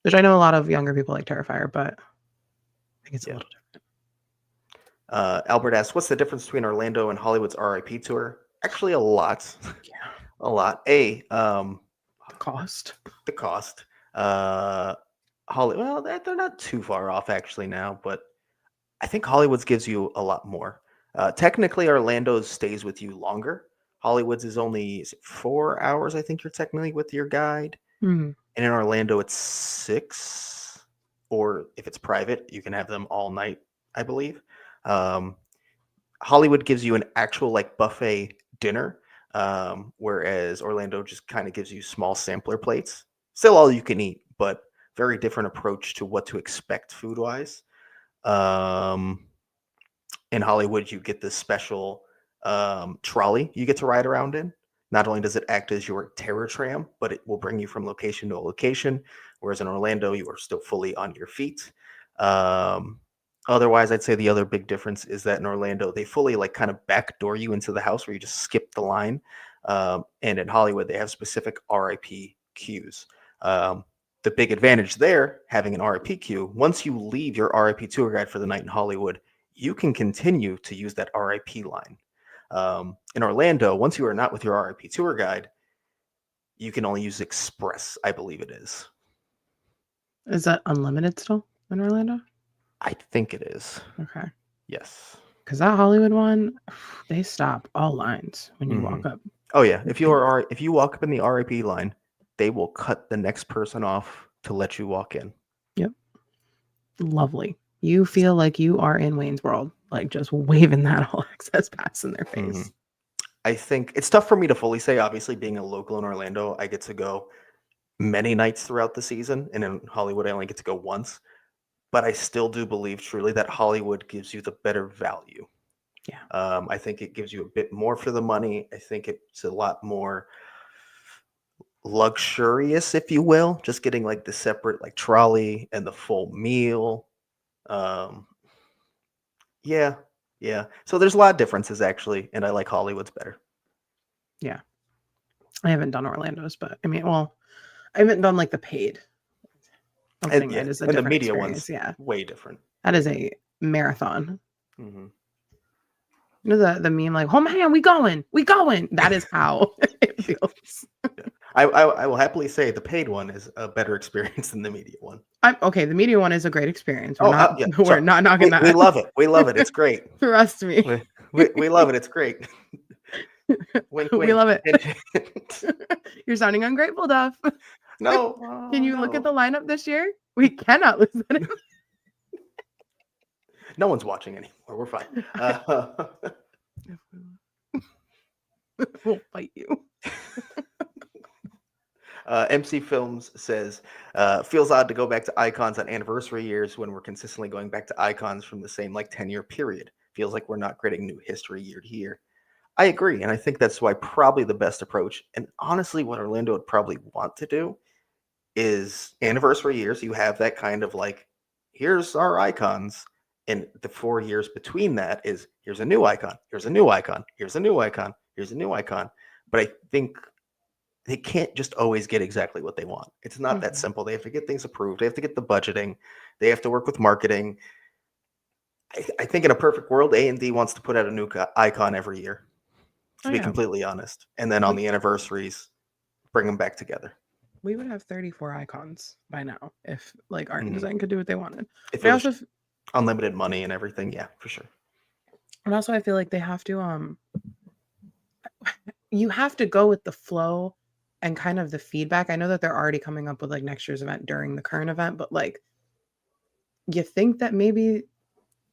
Which I know a lot of younger people like Terrifier, but I think it's a little different. Albert asks, what's the difference between Orlando and Hollywood's RIP tour? Actually, a lot. Yeah. A lot. The cost. The cost. Well, they're not too far off actually now, but I think Hollywood's gives you a lot more. Technically, Orlando's stays with you longer. Hollywood's is only 4 hours, I think you're technically with your guide. And in Orlando, it's 6. Or if it's private, you can have them all night, I believe. Hollywood gives you an actual like buffet dinner, whereas Orlando just kind of gives you small sampler plates. Still all you can eat, but very different approach to what to expect food-wise. In Hollywood, you get this special trolley you get to ride around in. Not only does it act as your terror tram, but it will bring you from location to location. Whereas in Orlando, you are still fully on your feet. Otherwise, I'd say the other big difference is that in Orlando, they fully like kind of backdoor you into the house where you just skip the line. And in Hollywood, they have specific RIP queues. The big advantage there, having an RIP queue, once you leave your RIP tour guide for the night in Hollywood, you can continue to use that RIP line. In Orlando, once you are not with your RIP tour guide, you can only use Express, I believe it is. Is that unlimited still in Orlando? I think it is. Okay. Yes. Because that Hollywood one, they stop all lines when you walk up. Oh yeah. If you walk up in the RIP line, they will cut the next person off to let you walk in. Yep. Lovely. You feel like you are in Wayne's World, like just waving that all access pass in their face. I think it's tough for me to fully say. Obviously, being a local in Orlando, I get to go many nights throughout the season, and in Hollywood, I only get to go once. But I still do believe truly that Hollywood gives you the better value. Yeah. I think it gives you a bit more for the money. I think it's a lot more luxurious, if you will, just getting like the separate like trolley and the full meal. Yeah. So there's a lot of differences actually, and I like Hollywood's better. Yeah. I haven't done Orlando's, but I mean, well, I haven't done like the paid. Opening night is a different the media experience. one's way different. That is a marathon. Mm-hmm. You know the meme like, oh man, we going. That is how it feels. Yeah. I will happily say the paid one is a better experience than the media one. Okay, the media one is a great experience. We're not knocking that. We love it. We love it. It's great. Trust me. We love it. It's great. Wink, we love it. You're sounding ungrateful, Duff. No. Can you look at the lineup this year? We cannot lose that. No one's watching anymore. We're fine. We'll fight you. MC Films says, feels odd to go back to icons on anniversary years when we're consistently going back to icons from the same like 10-year period. Feels like we're not creating new history year to year. I agree. And I think that's why probably the best approach, and honestly what Orlando would probably want to do, is anniversary years. You have that kind of like, here's our icons. And the 4 years between that is here's a new icon, here's a new icon, here's a new icon, here's a new icon. But I think they can't just always get exactly what they want. It's not that simple. They have to get things approved. They have to get the budgeting. They have to work with marketing. I think in a perfect world, A&D wants to put out a new icon every year, to be completely honest. And then on the anniversaries, bring them back together. We would have 34 icons by now if like art and design could do what they wanted. If it was unlimited money and everything, yeah, for sure. And also I feel like they have to you have to go with the flow and kind of the feedback. I know that they're already coming up with like next year's event during the current event, but like you think that maybe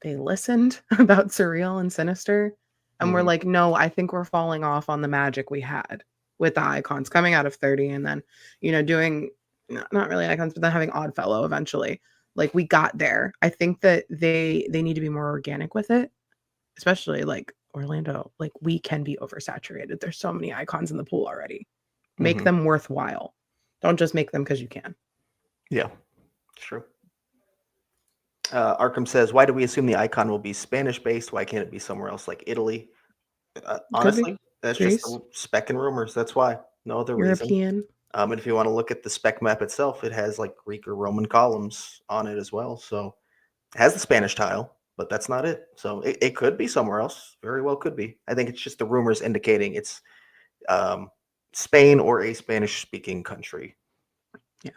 they listened about Surreal and Sinister and we're like, no, I think we're falling off on the magic we had with the icons coming out of 30 and then, doing not really icons, but then having Oddfellow eventually. Like we got there. I think that they need to be more organic with it, especially like Orlando. Like we can be oversaturated. There's so many icons in the pool already. Make them worthwhile. Don't just make them because you can. Yeah, true. Arkham says, why do we assume the icon will be Spanish based? Why can't it be somewhere else like Italy? Honestly, that's just spec and rumors. That's why. No other reason. European. And if you want to look at the spec map itself, it has like Greek or Roman columns on it as well. So it has the Spanish tile, but that's not it. So it could be somewhere else. Very well could be. I think it's just the rumors indicating it's Spain or a Spanish-speaking country. Yeah.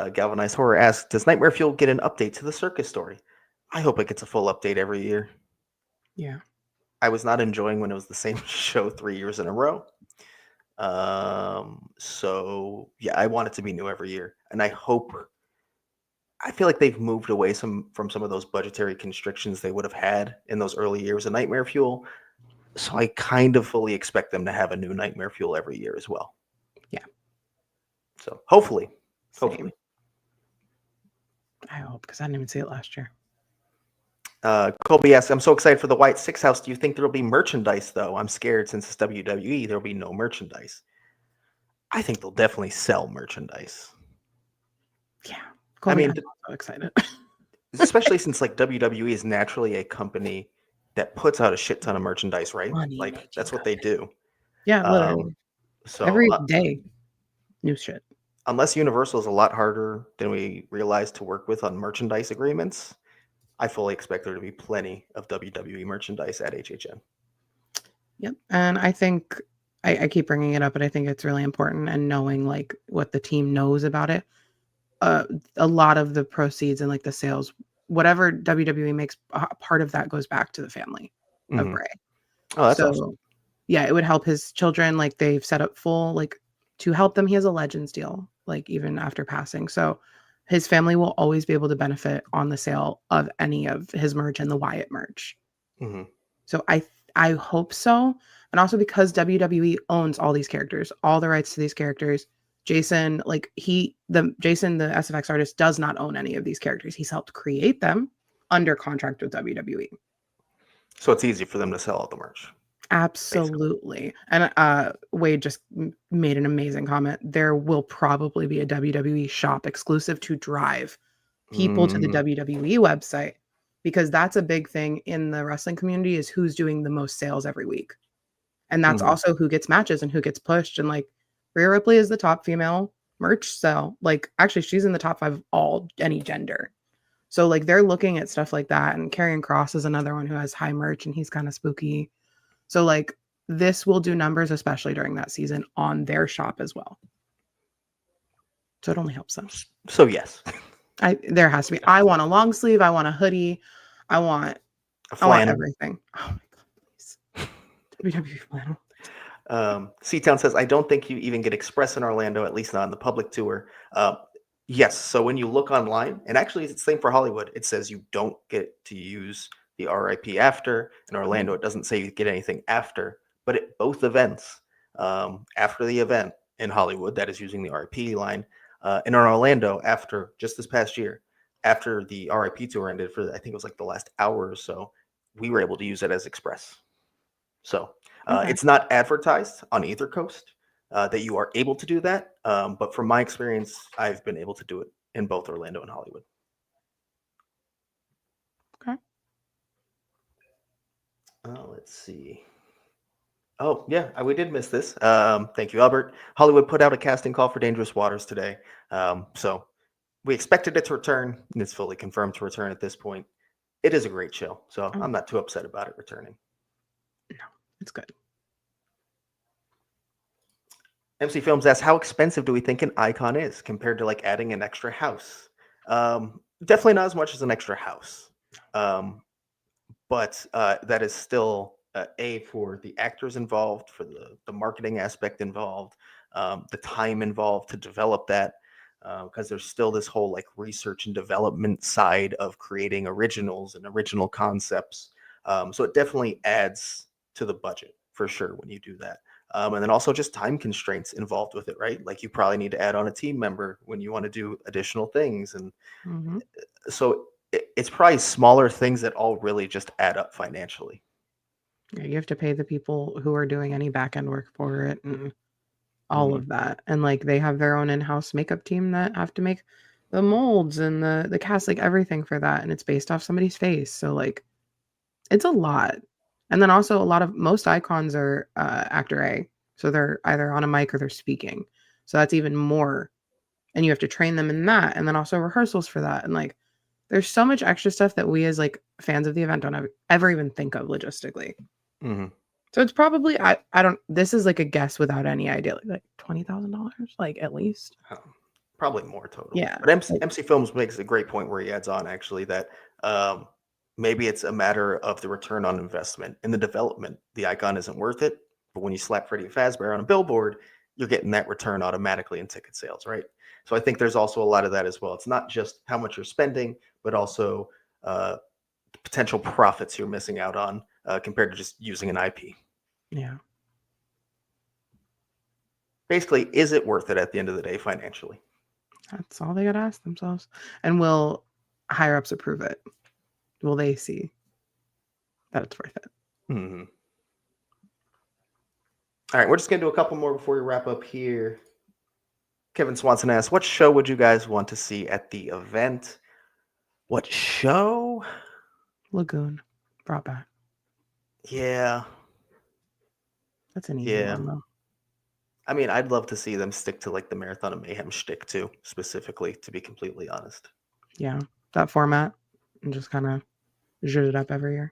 Galvanized Horror asks, does Nightmare Fuel get an update to the circus story? I hope it gets a full update every year. Yeah. I was not enjoying when it was the same show 3 years in a row. So yeah, I want it to be new every year, and I feel like they've moved away from some of those budgetary constrictions they would have had in those early years of Nightmare Fuel. So I kind of fully expect them to have a new Nightmare Fuel every year as well. Yeah. So hopefully. I hope, because I didn't even see it last year. Colby asks, I'm so excited for the Wyatt Sicks house. Do you think there'll be merchandise, though? I'm scared since it's WWE, there'll be no merchandise. I think they'll definitely sell merchandise. Yeah. Colby, I'm so excited. especially since like WWE is naturally a company that puts out a shit ton of merchandise, right? Like that's what they do. Yeah, literally. So every day, new shit. Unless Universal is a lot harder than we realized to work with on merchandise agreements, I fully expect there to be plenty of WWE merchandise at HHN. Yep. And I think I keep bringing it up, but I think it's really important and knowing like what the team knows about it. A lot of the proceeds and like the sales, whatever WWE makes, part of that goes back to the family of Bray. Oh, that's awesome. Yeah, it would help his children. Like they've set up full, like to help them. He has a Legends deal, like even after passing. So his family will always be able to benefit on the sale of any of his merch and the Wyatt merch. So I hope so. And also because WWE owns all these characters, all the rights to these characters. Jason, Jason, the SFX artist, does not own any of these characters. He's helped create them under contract with WWE. So it's easy for them to sell all the merch. Basically. And Wade just made an amazing comment. There will probably be a WWE shop exclusive to drive people to the WWE website, because that's a big thing in the wrestling community, is who's doing the most sales every week. And that's also who gets matches and who gets pushed. And like Rhea Ripley is the top female merch sell. Like actually she's in the top 5 of any gender. So like they're looking at stuff like that. And Karrion Kross is another one who has high merch and he's kind of spooky. So like this will do numbers, especially during that season, on their shop as well. So it only helps them. So yes. There has to be. I want a long sleeve. I want a hoodie. I want everything. Oh my God, please. WWE flannel. C-Town says, I don't think you even get Express in Orlando, at least not on the public tour. Yes. So when you look online, and actually it's the same for Hollywood, it says you don't get to use the RIP after. In Orlando, it doesn't say you get anything after, but at both events, after the event in Hollywood, that is using the RIP line, and in Orlando, after just this past year, after the RIP tour ended for, I think it was like the last hour or so, we were able to use it as Express. So it's not advertised on either coast that you are able to do that. But from my experience, I've been able to do it in both Orlando and Hollywood. Okay. Let's see. Oh, yeah, we did miss this. Thank you, Albert. Hollywood put out a casting call for Dangerous Waters today. So we expected it to return, and it's fully confirmed to return at this point. It is a great show, so I'm not too upset about it returning. No, it's good. MC Films asks, how expensive do we think an icon is compared to like adding an extra house? Definitely not as much as an extra house. But that is still for the actors involved, for the marketing aspect involved, the time involved to develop that, because there's still this whole like research and development side of creating originals and original concepts. So it definitely adds to the budget for sure when you do that. And then also just time constraints involved with it, right? Like you probably need to add on a team member when you want to do additional things. And so it's probably smaller things that all really just add up financially. Yeah, you have to pay the people who are doing any back end work for it and all of that. And like they have their own in-house makeup team that have to make the molds and the cast, like everything for that. And it's based off somebody's face. So like it's a lot. And then also most icons are actor A. So they're either on a mic or they're speaking. So that's even more. And you have to train them in that. And then also rehearsals for that. And like there's so much extra stuff that we as like fans of the event don't ever even think of logistically. So it's probably, this is like a guess without any idea, like $20,000, like at least. Probably more total. Yeah. But MC Films makes a great point where he adds on actually that maybe it's a matter of the return on investment. In the development, the icon isn't worth it. But when you slap Freddie Fazbear on a billboard, you're getting that return automatically in ticket sales, right? So I think there's also a lot of that as well. It's not just how much you're spending, but also potential profits you're missing out on compared to just using an IP. Yeah. Basically, is it worth it at the end of the day financially? That's all they got to ask themselves. And will higher ups approve it? Will they see that it's worth it? All right, we're just going to do a couple more before we wrap up here. Kevin Swanson asks, what show would you guys want to see at the event? What show? Lagoon brought back. Yeah. That's an easy one, though. I mean, I'd love to see them stick to like the Marathon of Mayhem shtick too, specifically, to be completely honest. Yeah, that format, and just kind of zhuzh it up every year.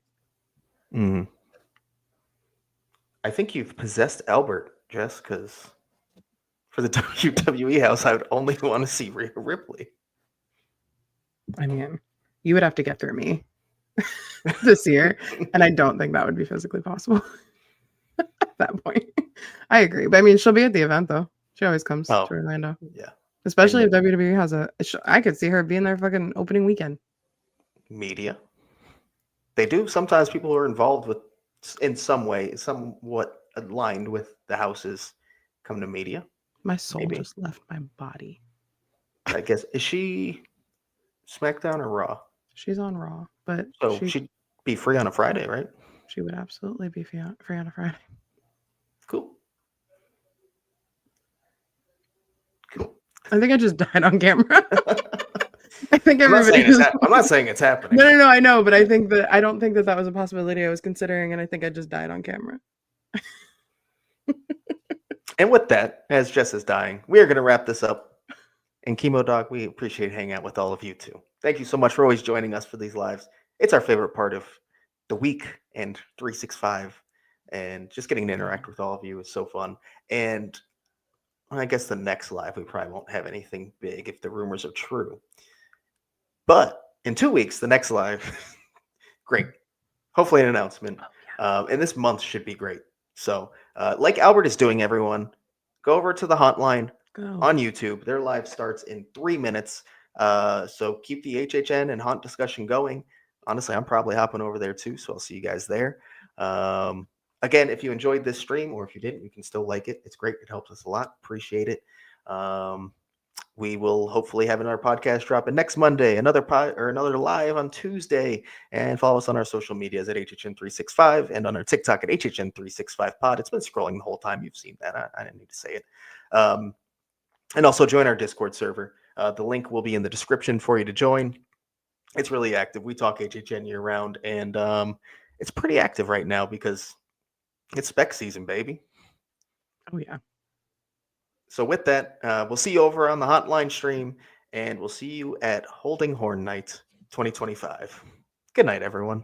I think you've possessed Albert, Jess, because for the WWE house, I would only want to see Rhea Ripley. I mean, you would have to get through me this year, and I don't think that would be physically possible at that point. I agree, but I mean, she'll be at the event though. She always comes to Orlando. Yeah, especially if WWE has I could see her being there fucking opening weekend. Media. They do. Sometimes people who are involved with, in some way, somewhat aligned with the houses, come to media. My soul just left my body. I guess, is she SmackDown or Raw? She's on Raw, but so she'd be free on a Friday, right? She would absolutely be free on a Friday. Cool. I think I just died on camera. I think I'm not saying it's happening. No, I know, but I don't think that was a possibility I was considering, and I think I just died on camera. And with that, as Jess is dying, we are going to wrap this up. And Chemo Dog, we appreciate hanging out with all of you too. Thank you so much for always joining us for these lives. It's our favorite part of the week and 365, and just getting to interact with all of you is so fun. And I guess the next live, we probably won't have anything big if the rumors are true. But in 2 weeks, the next live, great. Hopefully an announcement. And this month should be great. So like Albert is doing, everyone, go over to the hotline on YouTube. Their live starts in 3 minutes. So keep the HHN and Haunt discussion going. Honestly, I'm probably hopping over there too. So I'll see you guys there. Again, if you enjoyed this stream, or if you didn't, you can still like it. It's great. It helps us a lot. Appreciate it. We will hopefully have another podcast dropping next Monday, another live on Tuesday, and follow us on our social medias at HHN365 and on our TikTok at HHN365pod. It's been scrolling the whole time. You've seen that. I didn't need to say it. And also join our Discord server. The link will be in the description for you to join. It's really active. We talk HHN year round, and it's pretty active right now because it's spec season, baby. Oh, yeah. So with that, we'll see you over on the hotline stream, and we'll see you at Holding Horn Night 2025. Good night, everyone.